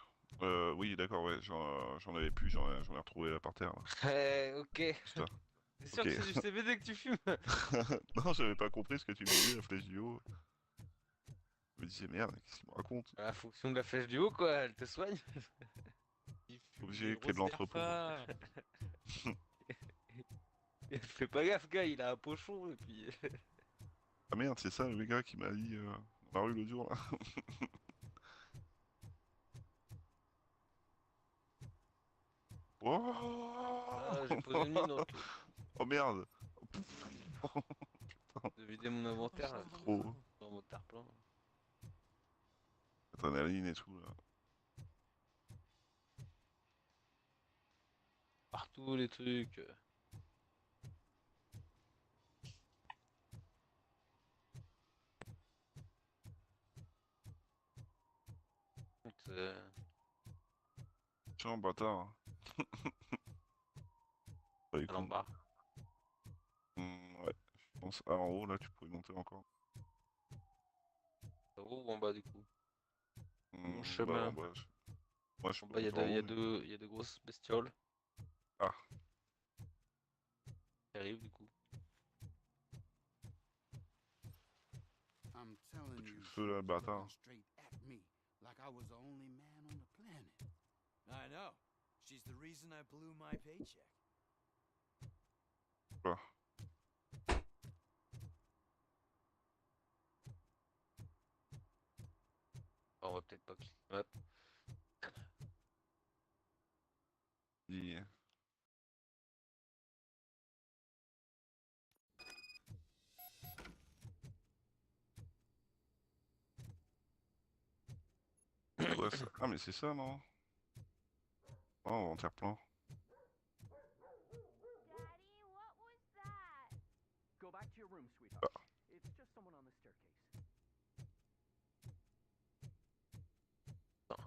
Oui, d'accord, ouais, j'en avais plus, j'en ai retrouvé là par terre. Là. Ok. T'es sûr que c'est du CBD que tu fumes? Non, j'avais pas compris ce que tu me disais, la flèche du haut. Je me disais, merde, qu'est-ce qu'il me raconte? La fonction de la flèche du haut, quoi, elle te soigne. Obligé, clé de l'entrepôt. Fais pas gaffe, gars, il a un pochon et puis. Ah merde, c'est ça le gars qui m'a dit dans la rue l'autre jour là. Oh, ah, j'ai posé une mine donc. Oh merde. De vider mon inventaire là. Trop. Dans mon terre plein. Adrénaline et tout là. Partout les trucs. Tiens, bâtard. En bas. Ouais, je pense en haut là, tu pourrais monter encore. En haut ou en bas du coup? Mon Bah, chemin. en bas, moi, je en bas, il y a de grosses bestioles. Ah. Qui arrivent du coup. Tu feu là, le bâtard. I know. She's the reason I blew my paycheck. Voilà. On va peut-être pas cliquer. Hop. Dis. Ouais, ça... Ah mais c'est ça non? Oh, on va en faire plein. Go back to your room, sweetheart. It's just someone on the staircase.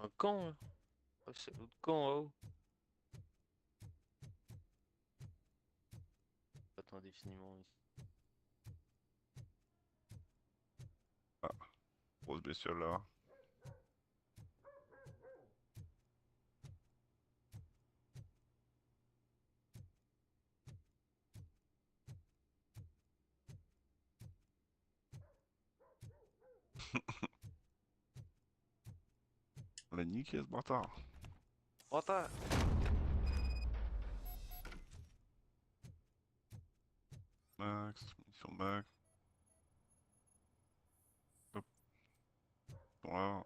Un camp là. Oh, c'est l'autre camp là-haut. Attends indéfiniment ici. Ah, grosse bestiole là. On l'a niqué ce bâtard. Bâtard. Max, mission max. Hop. Voilà.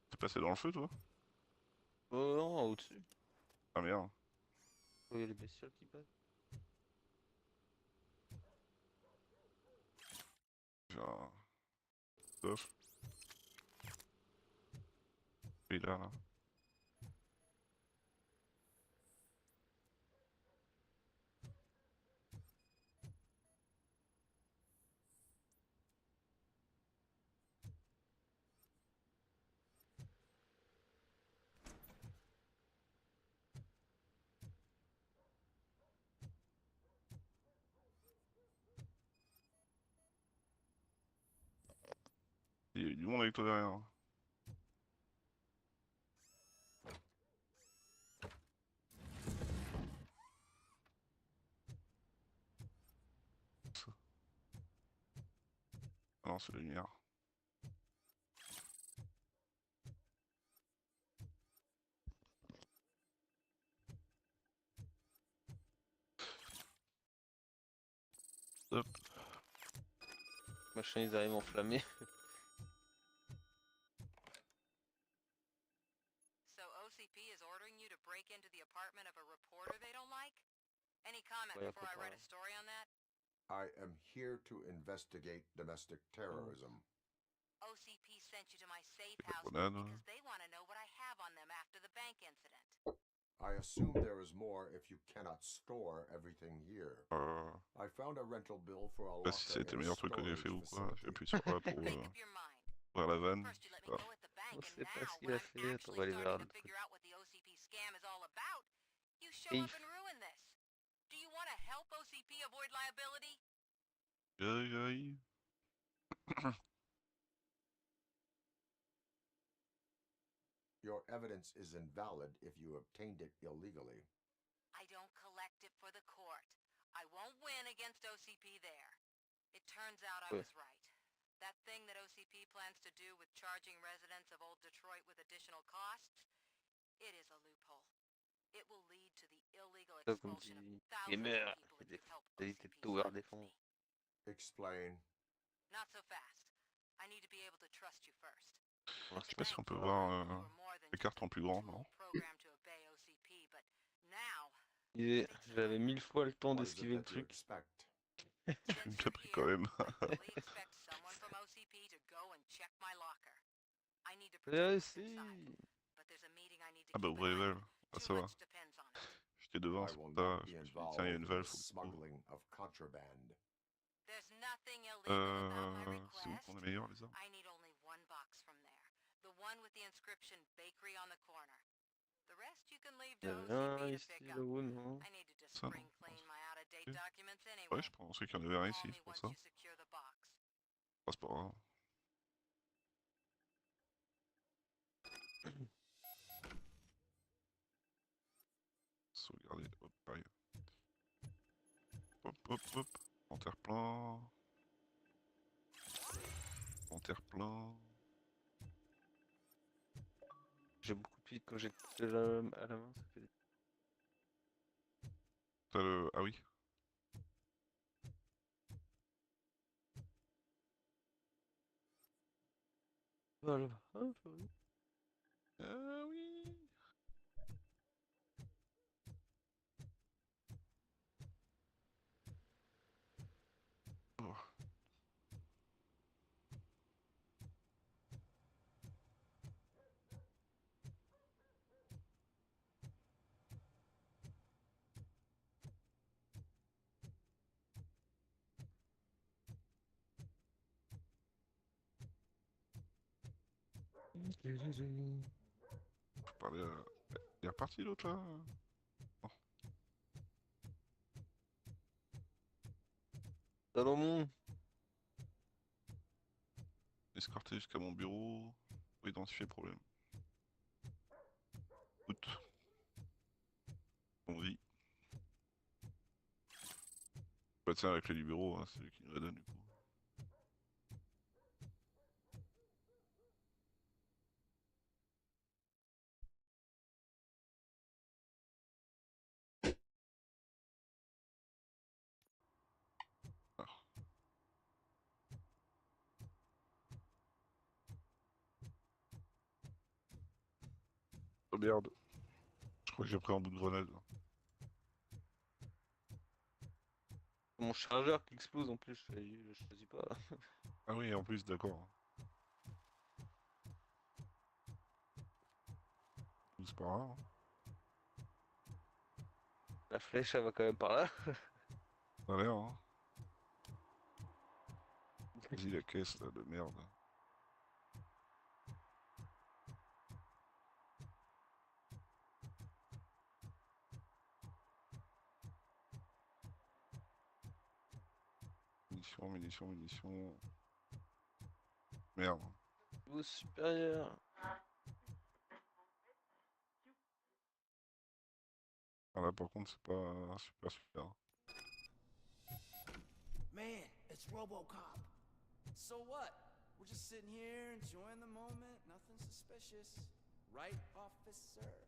T'es passé dans le feu toi? Non, au-dessus. Ah merde. Oh, il y a les bestioles qui passent. Genre... Sauf. Et là. Il y a du monde avec toi derrière. Ah non, c'est la lumière. Hop. Machin, ils arrivent enflammés. So OCP is ordering you to break into the apartment of a reporter they don't like? Any comment Ouais, before I faut write pas. a story on that? I am here to investigate domestic terrorism. OCP sent you to my safe house Grenade. because they want to know what I have on them after the bank incident. I assume there is more if you cannot store everything here. I found a rental bill for a Je sais pas si locker c'était le in a meilleur truc que j'ai storage fait ou quoi. J'ai facility. appuyé sur A pour ouvrir la vanne. Ah. On sait pas ce qu'il a fait, attends, on va aller vers le truc. Figure out what the OCP scam is all about. You show Et up and ruin this. Do you want to help OCP avoid liability? Aïe aïe. Your evidence is invalid if you obtained it illegally. I don't collect it for the court. I won't win against OCP there. It turns out I was right. That thing that OCP plans to do with charging residents of Old Detroit with additional costs, it is a loophole. It will lead to the illegal Ça, comme expulsion of dit thousands gamer, of people if you help éviter de OCP tout voir silence défendre. me. Explain. Not so fast. I need to be able to trust you first. Alors, je sais pas si on peut voir les cartes en plus grand, non? Programmed to obey OCP, but now J'avais 1000 fois le temps d'esquiver le truc. Je me l'ai pris quand même. someone from OCP to go and check my locker. I need to Ah protect si. but there's a meeting I need to Ah bah keep ouvrez an les eye on. valves. Ah ça va. Depends on it. J'étais devant, I c'est will pour ça. not Je be me suis dit, tiens, il y a une involved in valve, the faut que je trouve. smuggling of contraband. There's nothing illegal about my request. C'est où qu'on est meilleur les armes? I need only one box from there. The one with the inscription bakery on the corner. The rest you can leave to OCP to Ici pick up. là-haut, non? I need to just Ça, non. spring clean my out-of-date documents anyway. Ouais, je pensais qu'il y en avait un ici, Call me c'est pour once ça. you secure the box. Ah, c'est pas grave. Sauvegarder, hop, pareil. Hop, hop, hop. En terre-plein. terre-plein. J'ai beaucoup de pieds quand j'ai à la main, ça fait des... T'as le... Ah oui. Voilà. Ah, oui. Ah oui. Oh. Faut parler à... Il est reparti l'autre là? Non. Salomon. Escorté jusqu'à mon bureau pour identifier le problème. Écoute. On vit. Bah tiens, la clé du bureau, hein, c'est lui qui nous la donne du coup. Alors. Oh merde. Je crois que j'ai pris un bout de grenade. Mon chargeur qui explose en plus, je choisis pas. Ah oui, en plus, d'accord. C'est pas grave. La flèche, elle va quand même par là. Ça a l'air, hein. Vas-y, la caisse là, de merde. Munitions, munitions, munitions. Merde. Niveau supérieur. Ah là, par contre, c'est pas super super. Man, it's RoboCop. So what? We're just sitting here enjoying the moment, nothing suspicious. Right, officer?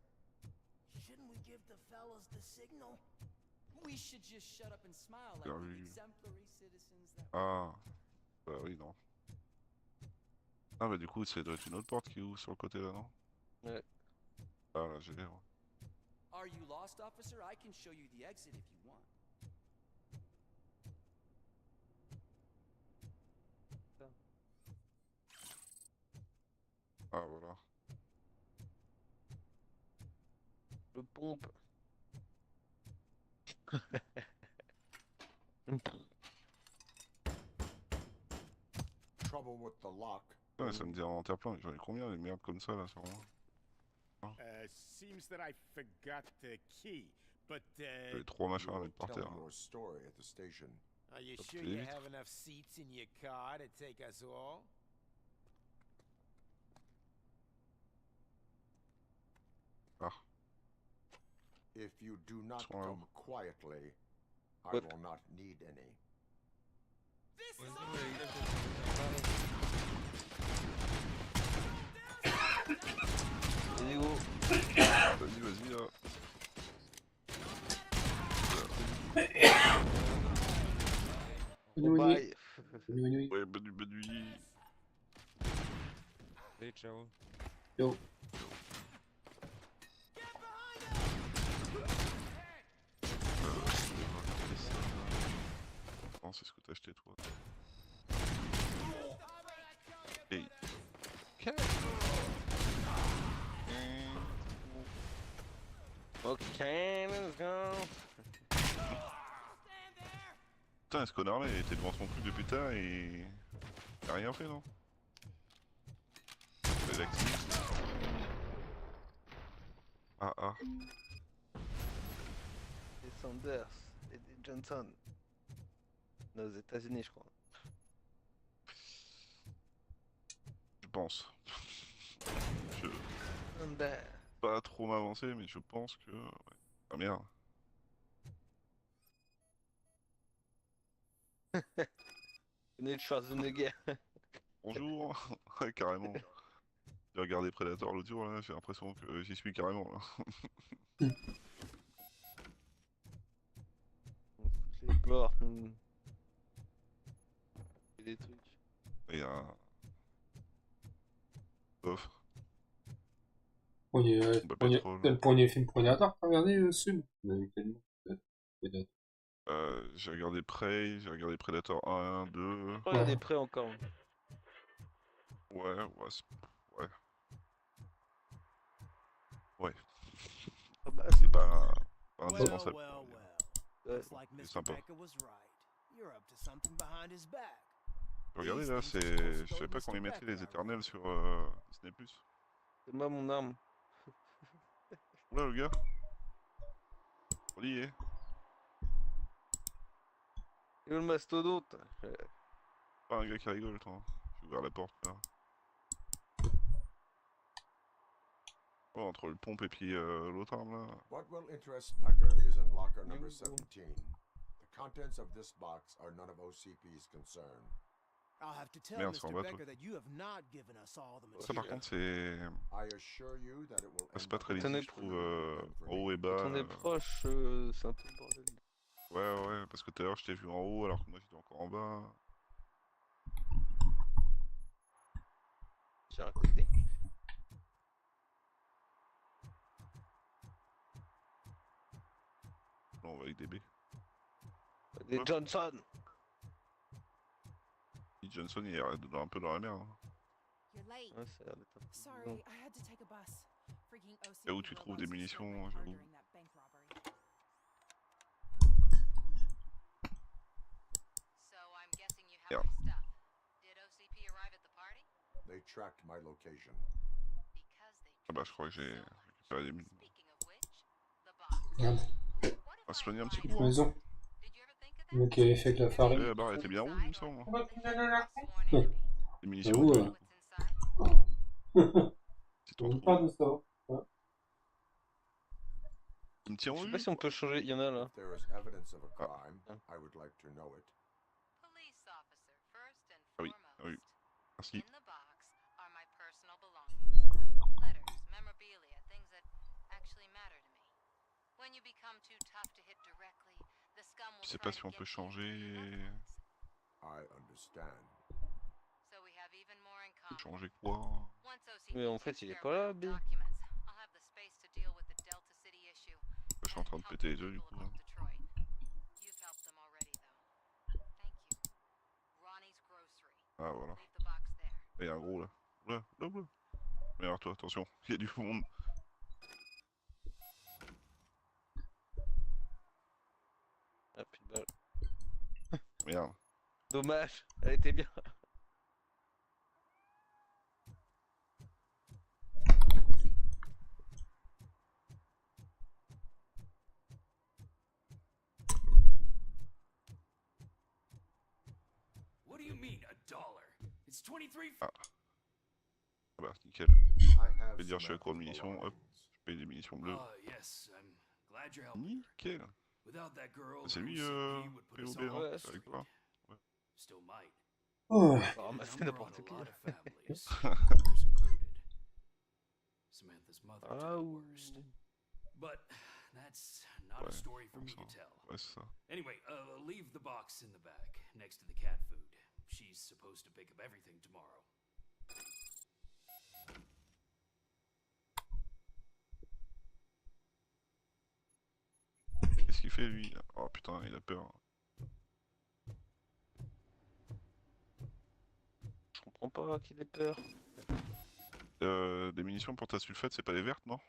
Shouldn't we give the fellas the signal? We should just shut up and smile like the exemplary citizens that Ah, bah oui, non. Ah bah du coup, ça doit être une autre porte qui ouvre sur le côté là, non? Ouais. Ah là, j'ai l'air. Are you lost, officer? I can show you the exit if you want. Ah voilà. Le pompe. Trouble with the lock. Ouais, ça me dit inventaire plein, mais j'en ai combien des merdes comme ça là sur moi? Seems that I forgot the key, but J'avais 3 machins à mettre par terre. Your story at the station. Are you Hop, sure les you vitres. have enough seats in your car to take us all? Ah. If you do not Sont là. come quietly, I What? will not need any. Vas-y, go. Vas-y, vas-y là. Bon, bye. Ouais, bonne nuit. Allez, ciao. Yo. Non, c'est ce que t'as acheté toi. Hey. Ok, let's go. Putain, ce connard là, il était devant son truc depuis tard et... Il a rien fait, non? C'est l'actif. Ah ah. Et Sanders et des Johnson. Aux États-Unis, je crois. Je pense. Je... Sanders. Pas trop m'avancer, mais je pense que... Ouais. Ah merde. Venez de Schwarzenegger. Bonjour. Ouais, carrément. J'ai regardé Predator l'autre jour, là, j'ai l'impression que j'y suis carrément, là. Les portes. Et des trucs. Il y a un... Coffre. Le premier film Predator, t'as regardé Sub? J'ai regardé Prey, j'ai regardé Predator 1, 2... Oh, il y a des Prey encore. Ouais. Ouais. Ah bah, c'est pas indispensable. Looks like C'est Mr. sympa. Becker was right. You're up to something behind his back. Regardez là, c'est... Je savais pas qu'on les mettrait les éternels sur Disney+. C'est moi mon arme. Oula le gars. On y est. Et le mastodonte. Pas un gars qui rigole, toi. J'ai ouvert la porte là. Oh, entre le pompe et puis l'autre arme là. What will interest Becker is in locker number 17. The contents of this box are none of OCP's concern. I'll have to tell Merde, c'est en Mr. bas, Becker toi. that you have not given us all the material. Ça par contre c'est... I assure you that it will C'est pas très lisible, je trouve, en haut et bas. Quand on est proche, c'est un peu le bordel. Ouais, parce que tout à l'heure je t'ai vu en haut alors que moi j'étais encore en bas. J'ai à côté. Non, on va avec des B. Des Johnson. Johnson il est un peu dans la merde. Hein. You're late. Ouais, ça a l'air d'être un peu Sorry, bizarre. I had to take a bus. Freaking OCP Là où tu trouves des robots are still munitions, hard j'avoue. during that bank robbery. So I'm guessing you have my stuff. Did OCP arrive at the party? They tracked my location. Ah bah je crois que j'ai récupéré des munitions. Merde. On va se soigner un petit coup. Une maison. Le mec qui avait fait avec la farine. La barre était bien rouge, il me semble. Les munitions. J'avoue, C'est on parle de ça. Ouais. Une tire Je sais pas si on peut changer, il y en a là. If there is evidence of a crime, I would like to know it. Police officer, first and Ah oui, foremost. ah oui. Merci. In the box are my personal belongings. Letters, memorabilia, things that actually matter to me. When you become too tough to hit directly, the scum will Je sais try pas si to on get peut changer... I understand. So we have even more in common. Changer quoi? Once OCP Mais en fait, il est takes pas care là, of B. my documents, I'll have the space to deal with the Delta City issue. Je suis en train de péter les deux du coup. Là. Detroit. You've helped them already, though. Thank you. Ronnie's Grocery. Ah voilà. Leave the box there. Il y a un gros là. Oula. Mais alors toi, attention, il y a du monde. Ah puis balle. Merde. Dommage, elle était bien. What do you mean, $1? It's 23. Ah bah nickel. Je vais dire je suis à court de munitions, hop, je paye des munitions bleues. Yes, I'm glad you're helping. Nickel. Without that girl, C'est lui OCP would put us POB, all hein, on the c'est avec street. toi. Ouais. Still might. Oh. Oh, bah c'est Number n'importe on qui. a lot of families, others included. Samantha's mother did the worst. But that's not a story for me to tell. Ouais, c'est ça. Anyway, leave the box in the back, next to the cat food. She's supposed to pick up everything tomorrow. Qu'est-ce qu'il fait lui? Oh putain, il a peur. Je comprends pas qu'il ait peur. Des munitions pour ta sulfate, c'est pas les vertes, non?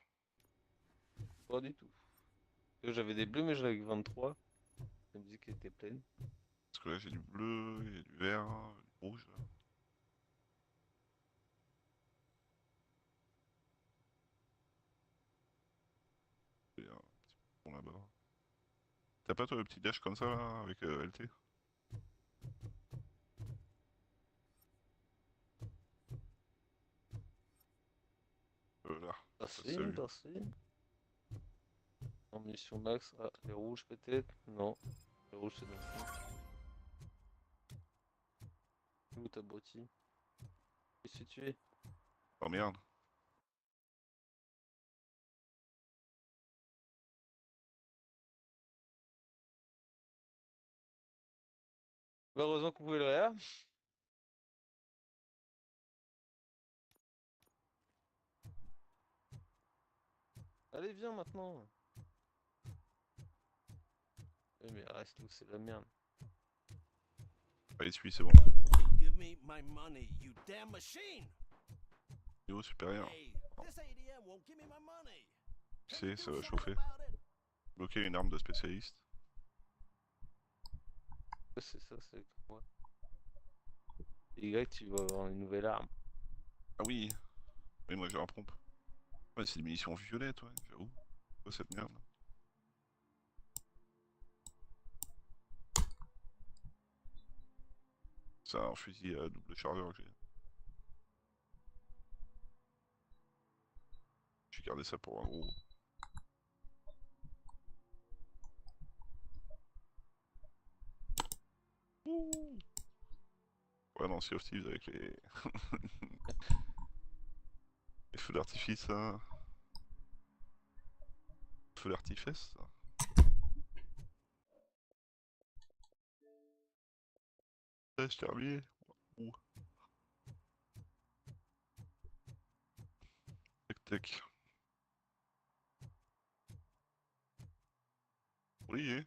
Pas du tout. J'avais des bleus mais j'en avais que 23. La musique était pleine. Parce que là j'ai du bleu, il y a du vert, du rouge. Il y a un petit pont là-bas. T'as pas toi le petit dash comme ça là, avec LT? Là. Merci, Salut. merci. En munition max, ah, les rouges peut-être? Non. Les rouges c'est bon. Où t'as abruti? Je suis tué. Oh merde. Heureusement qu'on pouvait le réa. Allez, viens maintenant. Mais reste où, c'est la merde. Allez, suis, c'est bon. Give me my money, you damn machine! Niveau supérieur. Hey, this ADM won't give me my money. Tu sais, ça va chauffer. Bloquer une arme de spécialiste. C'est ça, c'est quoi? Y, tu vas avoir une nouvelle arme. Ah oui. Mais moi j'ai un pompe. Ouais, c'est des munitions violettes, ouais, j'avoue. Quoi cette merde? C'est un fusil à double chargeur que j'ai. J'ai gardé ça pour un gros. Ouh. Ouais, non, Sea of Thieves avec les... les feux d'artifice, hein. Feux d'artifice, ça. Ouais, je terminé. Ouh. Tac tac. Oui, hein.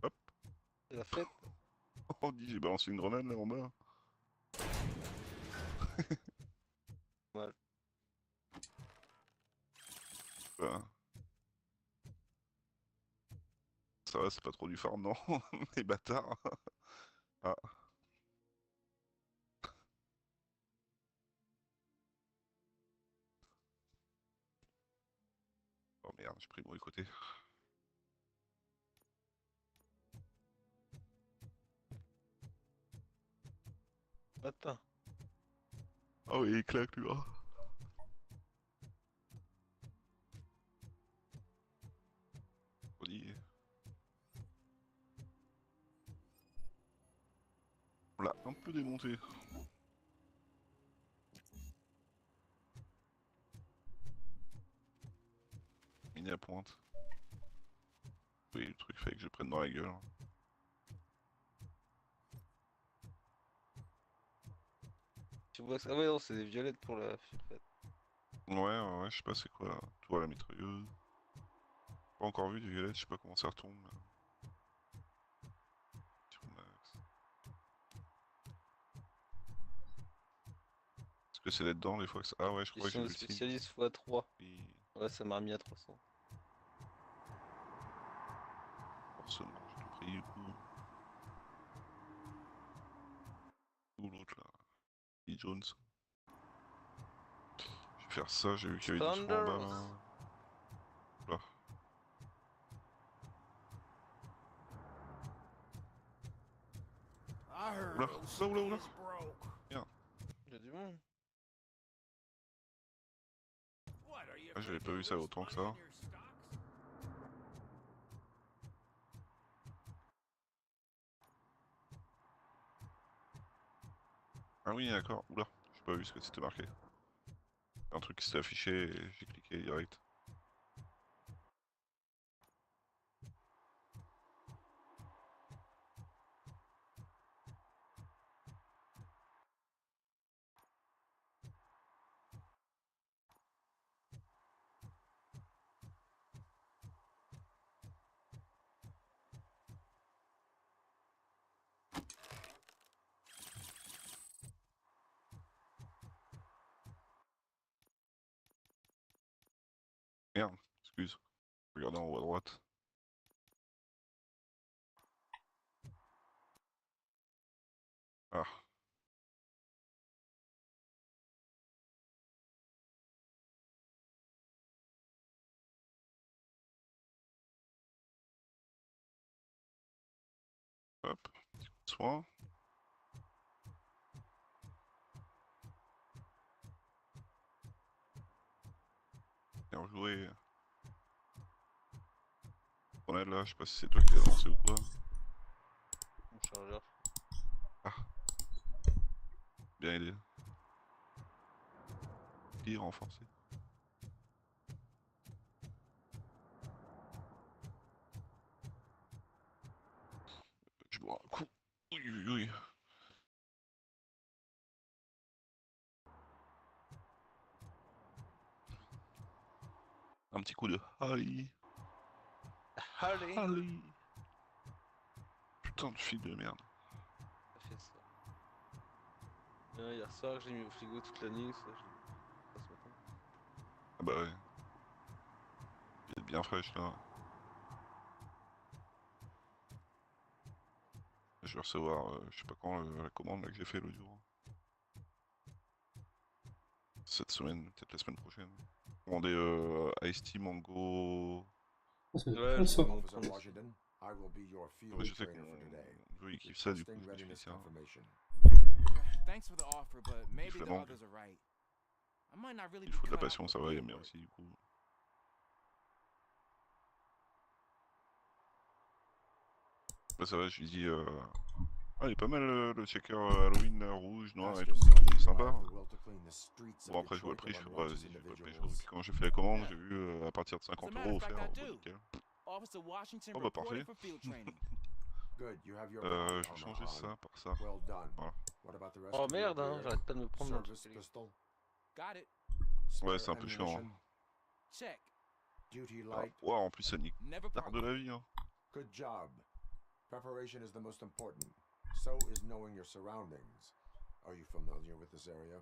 Hop. C'est la fête. Oh, dis, j'ai balancé une grenade là en bas. Ouais. Ben. Ça va, c'est pas trop du farm, non? Les bâtards. Ah. Oh merde, j'ai pris le mauvais côté. Attends. Oh oui, il claque lui. Oh. On l'a un peu démonté. Miné à pointe. Oui, le truc fait que je prenne dans la gueule. Tu vois ça? Ah ouais, non, c'est des violettes pour la fête. Ouais, je sais pas c'est quoi là. Toi la mitrailleuse. Pas encore vu du violet, je sais pas comment ça retombe. Est-ce que c'est là-dedans des fois que ça... Ah ouais, je crois que j'ai vu le signe. Spécialiste x3. Oui. Ouais, ça m'a remis à 300. Forcément, j'ai tout pris du coup. Ou l'autre là. E. Jones. Je vais faire ça, j'ai vu qu'il y avait du son en bas là. Là. Oula. Bien. Il y a du monde. Ah, j'avais pas vu ça autant que ça. Ah oui, d'accord. Oula, j'ai pas vu ce que c'était marqué. Un truc qui s'est affiché et j'ai cliqué direct. Merde, excuse. Regardez en haut à droite. Ah. Hop, petit coup de soin. Bien joué. On est là, je sais pas si c'est toi qui l'as lancé ou quoi. Mon chargeur. Ah. Qui renforcé. Je bois un coup. Oui, oui, oui. Un petit coup de Harley. Harley. Putain de fille de merde. Ça fait ça. Hier soir, j'ai mis au frigo toute la nuit, ça, je l'ai pas ce matin. Ah bah ouais. Elle est bien fraîche là. Je vais recevoir, je sais pas quand, la commande là, que j'ai fait l'autre jour. Cette semaine, peut-être la semaine prochaine. Commandé Ice Tea Mango. Ouais, je vais m'en Officer prendre. Washington, I will be your field Ouais, je sais que trainer for today. mon jeu il kiffe ça, du coup je me suis dit Readiness ça. confirmation. Thanks for the offer, but maybe le the manque. others are right. I might not really Il be faut de la cut out passion, for ça va, il field aime bien work. aussi du coup. Bah ça va, je lui dis ah il est pas mal le checker Halloween là, rouge, noir et tout, c'est sympa. Bon après je vois le prix, je fais ouais, vas-y, je vais pas le prix chaud. Et puis quand j'ai fait la commande, j'ai vu à partir de 50 € offert, bon nickel. Officer Washington Oh bah parfait. reporting for field training. Good, you have your Je vais changer ça par ça. Well done. Voilà. What about the rest Oh of your merde, hein, gear? j'arrête pas de me prendre dans le Service truc. pistol. Got it. Ouais Spare c'est un peu chiant. ammunition. Check. Duty Ah, light. ouais, en plus ça nique Never l'art de la vie hein. Good job. Preparation is the most important. So is knowing your surroundings. Are you familiar with this area?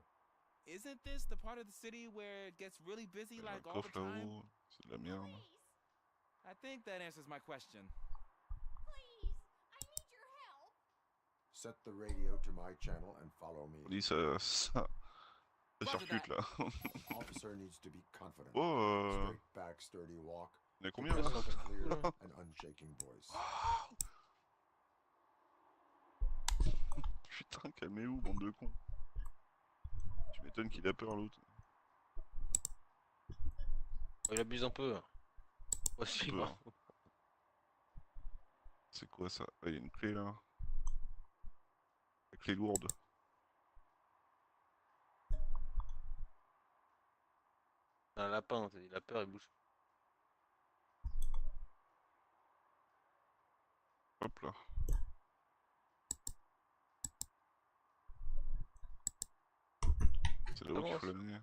Isn't this the part of the city where it gets really busy Il y a un like all the coffre time? là-haut, c'est de la merde. I think that answers my question. Set the radio to my channel and follow me. On dit ça circute là. Officer needs to be confident. Oh Straight back, sturdy walk. il y en a combien là? Clear and unshaking voice. Putain, calmez-vous, bande de cons. Tu m'étonnes qu'il a peur l'autre. Il abuse un peu. Ouais, Un peu, hein. C'est quoi ça? Ah, il y a une clé là. La clé lourde. Un lapin, il a peur, il bouge. Hop là. C'est là-haut qu'il faut l'amener.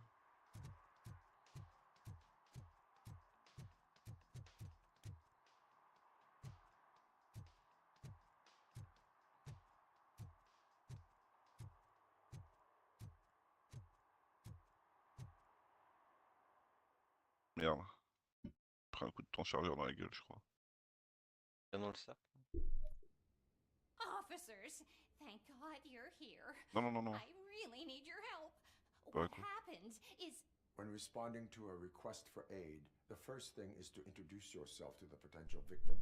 Merde. Pris un coup de ton chargeur dans la gueule, je crois. Dans le sac. Officers, thank God you're here. Non, non, non, non. I really need your help. Pas What cool. happened is When responding to a request for aid, the first thing is to introduce yourself to the potential victim.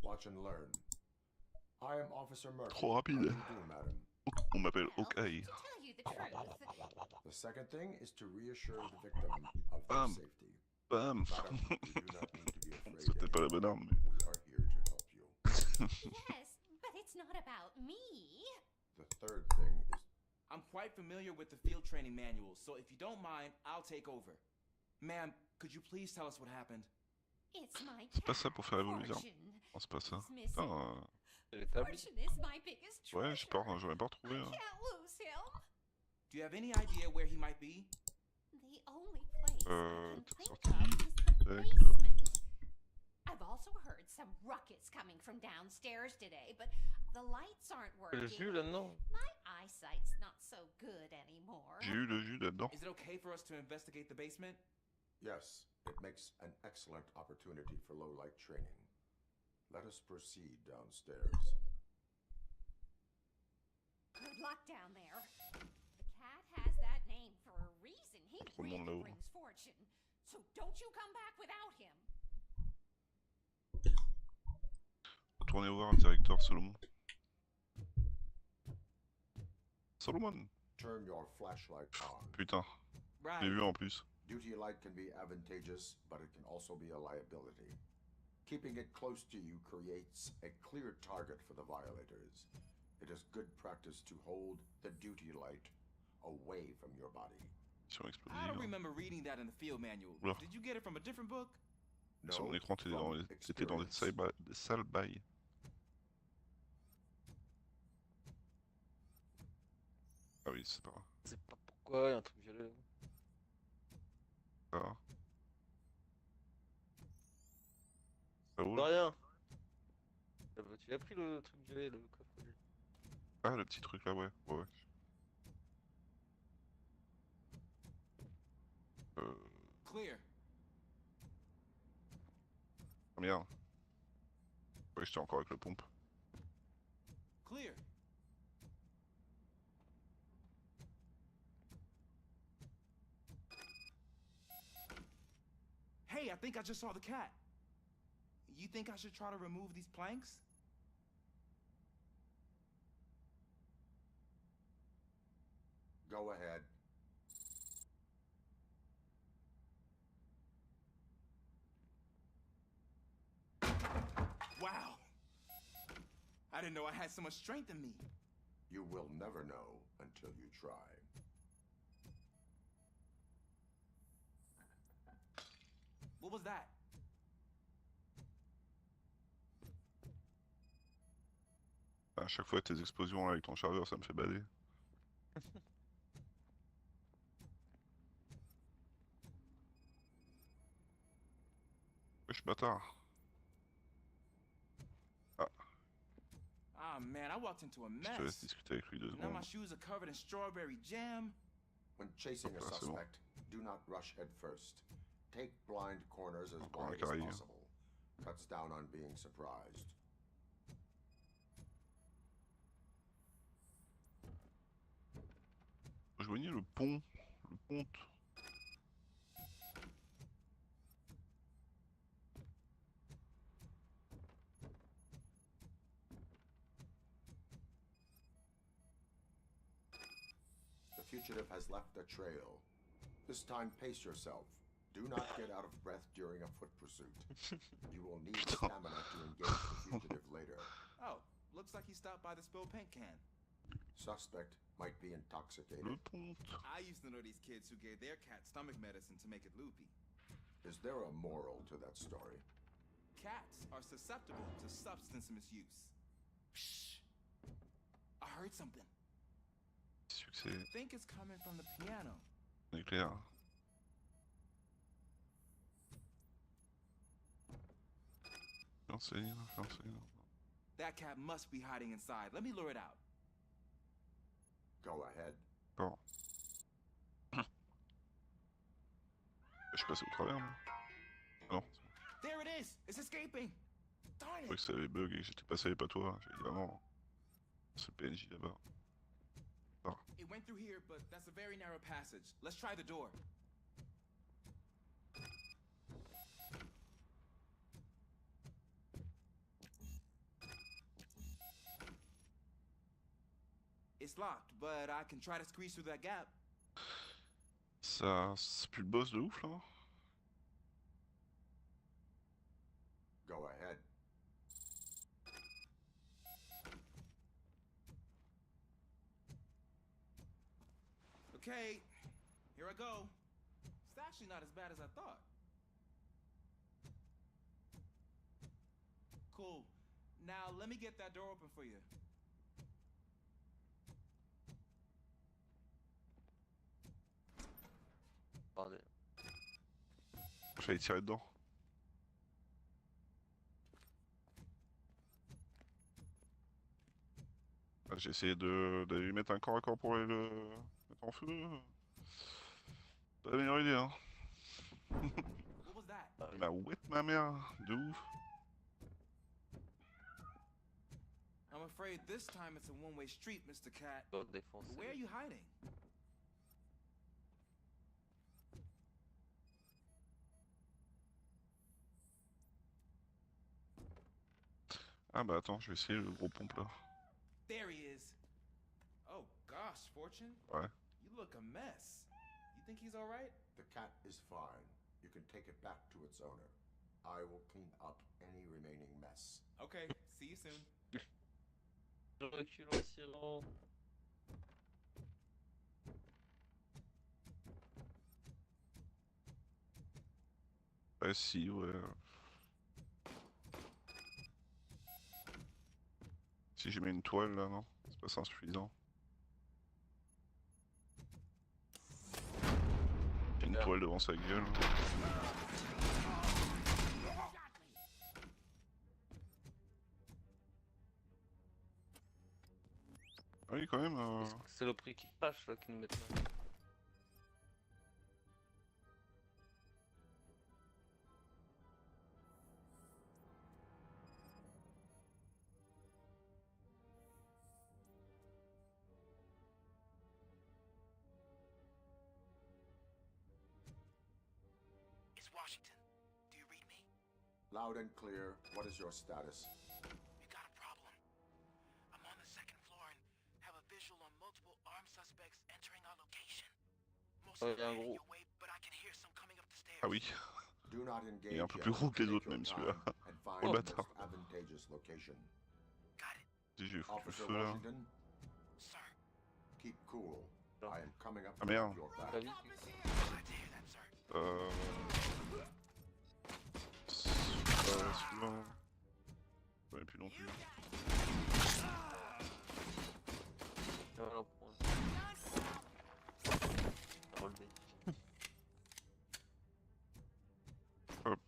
Watch and learn. I am Officer Murphy. Trop rapide. How do you do, madam? On m'appelle Hawkeye. to tell you the truth. The second thing is to reassure the victim of their Bam. safety. Bam. Madam, you do not need to be afraid. C'était pas la bonne arme, mais... We are here to help you. Yes, but it's not about me. The third thing is I'm quite familiar with the field training manuals, so if you don't mind, I'll take over. Ma'am, could you please tell us what happened? It's my C'est pas ça pour faire évoluer les armes. Fortune. Non, c'est pas ça. He's missing. Putain, Elle est tablée. Fortune is my biggest treasure. ouais, j'aurais pas retrouvé. Hein. Can't lose him. Do you have any idea where he might be? The only place I can T'es think sorti. of is the Tac, basement. I've also heard some ruckus coming from downstairs today, but the lights aren't Le working. jus là-dedans. My eyesight's not so good anymore. J'ai eu le jus là-dedans. Is it okay for us to investigate the basement? yes, it makes an excellent opportunity for low-light training. Let us proceed downstairs. Good luck down there. The cat has that name for a reason. He Trop de monde really là-haut. brings fortune. So don't you come back without him. Retournez voir un directeur Solomon. Solomon. Turn your flashlight on. Putain. Right. J'ai vu en plus. Duty light can be advantageous, but it can also be a liability. Keeping it close to you creates a clear target for the violators. It is good practice to hold the duty light away from your body. Mission I explosive. don't remember reading that in the field manual. Oula. Did you get it from a different book? Sur mon écran, t'étais dans des sales bails. Ah oui, c'est pas grave. C'est pas pourquoi, y'a un truc violet. Ça va. Ça roule. De rien. Tu as pris le truc violet, le coffre. Ah, le petit truc là, ouais. Ouais. Clear. Ah merde. Ouais, j'étais encore avec le pompe. Clear. Hey, I think I just saw the cat. You think I should try to remove these planks? Go ahead. Wow. I didn't know I had so much strength in me. You will never know until you try. What was that? À chaque fois tes explosions là, avec ton chargeur, ça me fait bader. Wesh bâtard. Ah. Ah man, I walked into a Je te laisse mess. discuter avec lui 2 Now secondes. my shoes are covered in strawberry jam. When chasing a Voilà, c'est bon. suspect, do not rush head first. Take blind corners as Encore un wide qui as arrive. possible. Cuts down on being surprised. Rejoignez le pont. Le pont. The fugitive has left a trail. This time, pace yourself. Do not get out of breath during a foot pursuit. You will need stamina to engage the fugitive later. Oh, looks like he stopped by the spilled paint can. Suspect might be intoxicated. Le pont. I used to know these kids who gave their cat stomach medicine to make it loopy. Is there a moral to that story? Cats are susceptible to substance misuse. Shh. I heard something. Succès. I think it's coming from the piano. Éclair. Fiancé. That cat must be hiding inside. Let me lure it out. Go ahead. Bon. Je suis passé au travers, moi. Ah non. There it is. It's escaping. Darn Je croyais it. que ça avait bug et que j'étais passé et pas toi. J'ai dit vraiment. C'est le PNJ là-bas. Ah. It went through here, but that's a very narrow passage. Let's try the door. It's locked, but I can try to squeeze through that gap. Ça. C'est plus le boss de ouf là? Go ahead. Okay, here I go. It's actually not as bad as I thought. Cool. Now let me get that door open for you. Attendez. J'allais tirer dedans. Ah, j'ai essayé de lui mettre un corps à corps pour aller le mettre en feu. Pas la meilleure idée, hein. What was that? Il m'a wet ma mère, de ouf. I'm afraid this time it's a one-way street, Mr. Cat. Bon, défoncé. Where are you hiding? Ah bah attends, je vais essayer le gros pompe là. There he is. Oh gosh, Fortune. Ouais. You look a mess. You think he's all right? The cat is fine. You can take it back to its owner. I will clean up any remaining mess. Okay, see you soon. Je recule en tirant. Ouais, si, ouais. Si j'ai mis une toile là, non? C'est pas ça insuffisant. Une toile devant sa gueule. Ah oui, quand même. C'est le prix qui fâche là qu'ils nous mettent là. It's Washington. Do you read me? Loud and clear. What is your status? We got a problem. I'm on the second floor and have a visual on multiple armed suspects entering our location. Most of them are heading your way, but I can hear some coming up the stairs. Ah oui. Do not Il engage est un peu plus gros que les autres même celui-là. and find Oh le the bâtard. most advantageous location. Si j'ai foutu le Officer feu là. Washington? Sir. Keep cool. I am coming up Ah to merde. your back. Celui-là. Je connais plus non plus. Voilà, relevé. Hop.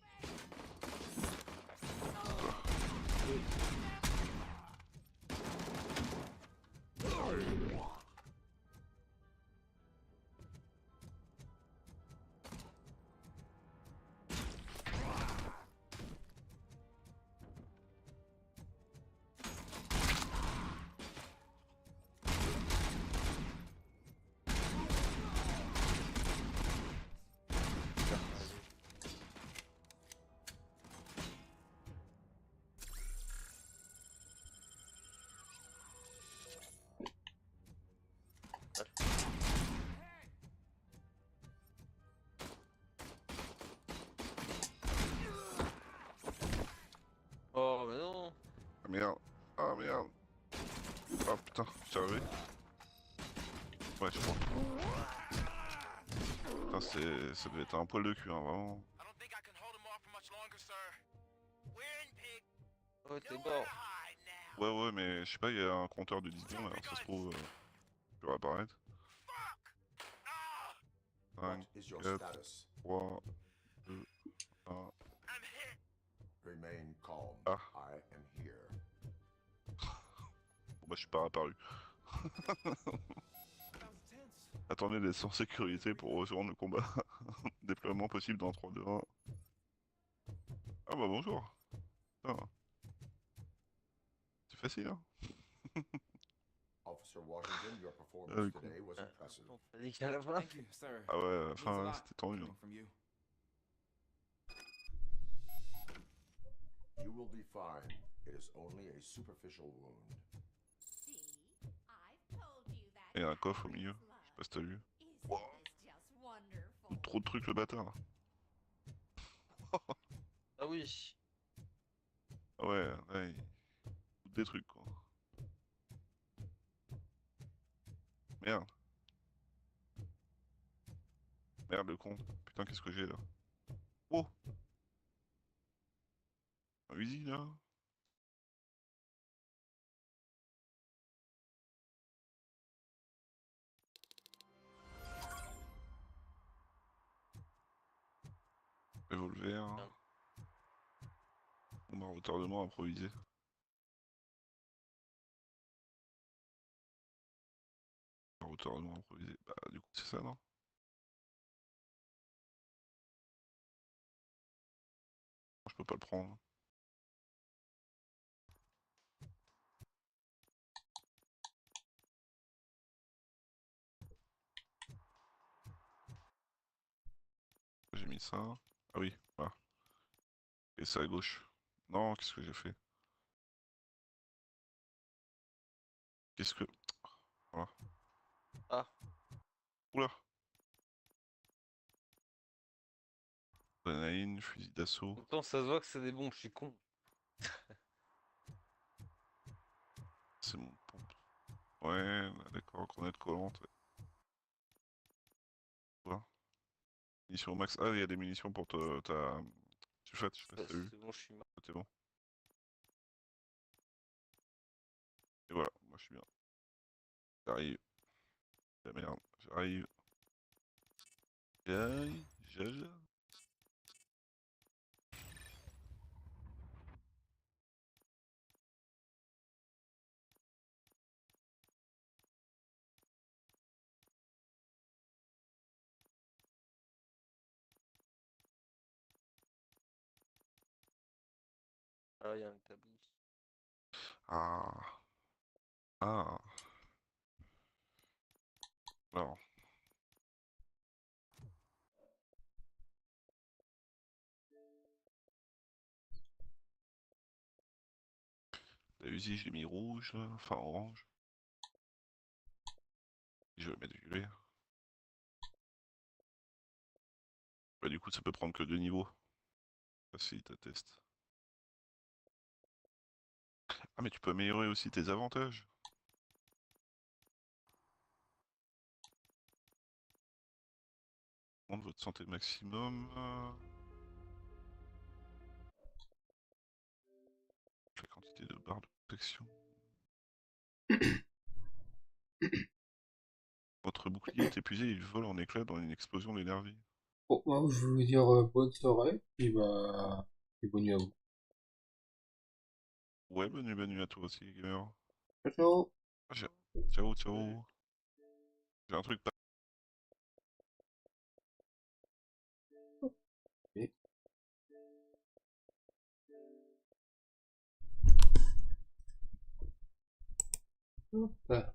Oh mais non. Ah merde. Ah merde. Ah putain, j'étais arrivé. Ouais, je crois. Putain, ça devait être un poil de cul, hein, vraiment. Ouais, t'es mort. Ouais, mais je sais pas, il y a un compteur de 10 secondes, alors ça se trouve, je vais apparaître. 5, 4, 3, 2, 1. Remain calm. Ah. I am here. Bon bah je suis pas apparu. Attendez d'être sans sécurité pour rejoindre le combat. Déploiement possible dans 3, 2, 1. Ah bah bonjour. Putain. C'est facile hein. Officer Washington, your performance today was impressive. Thank you, sir. Ah ouais, à la Means a fin lot c'était tendu. coming Hein. from you. You will be fine. It is only a superficial wound. Et il y a un coffre au milieu. Je sais pas si t'as vu. Wow. Trop de trucs le bâtard. Ah oui. Ah ouais, ouais. Des trucs quoi. Merde. Merde le con. Putain qu'est-ce que j'ai là. Oh. Un Uzi là. Revolver. On a un retardement improvisé. Un retardement improvisé. Bah du coup c'est ça non? Je peux pas le prendre. J'ai mis ça. Ah oui, voilà. Et c'est à gauche. Non, qu'est-ce que j'ai fait? Qu'est-ce que... Voilà. Ah. Oula. Adrénaline, fusil d'assaut. Pourtant ça se voit que c'est des bombes, je suis con. C'est mon pompe. Ouais, d'accord, grenade collante. Voilà. Munitions au max. Ah, il y a des munitions pour ta sulfate, je sais pas si t'as vu. C'est bon, je suis mort. C'est bon. Et voilà, moi je suis bien. J'arrive. La merde, j'arrive. J'arrive. Ah, il y a un tabou. Ah. Ah. Alors. La usine, je l'ai mis rouge, là. Enfin orange. Je vais mettre violet. Bah, du coup, ça peut prendre que 2 niveaux. Facilite à test. Ah, mais tu peux améliorer aussi tes avantages. Monte votre santé maximum. La quantité de barres de protection. Votre bouclier est épuisé, il vole en éclats dans une explosion d'énergie. Bon, moi, je vais vous dire bonne soirée, et bah, et bonne nuit à vous. Ouais, bonne nuit à toi aussi, gamer. Ciao, Ah, ciao, ciao. J'ai un truc pas. ciao.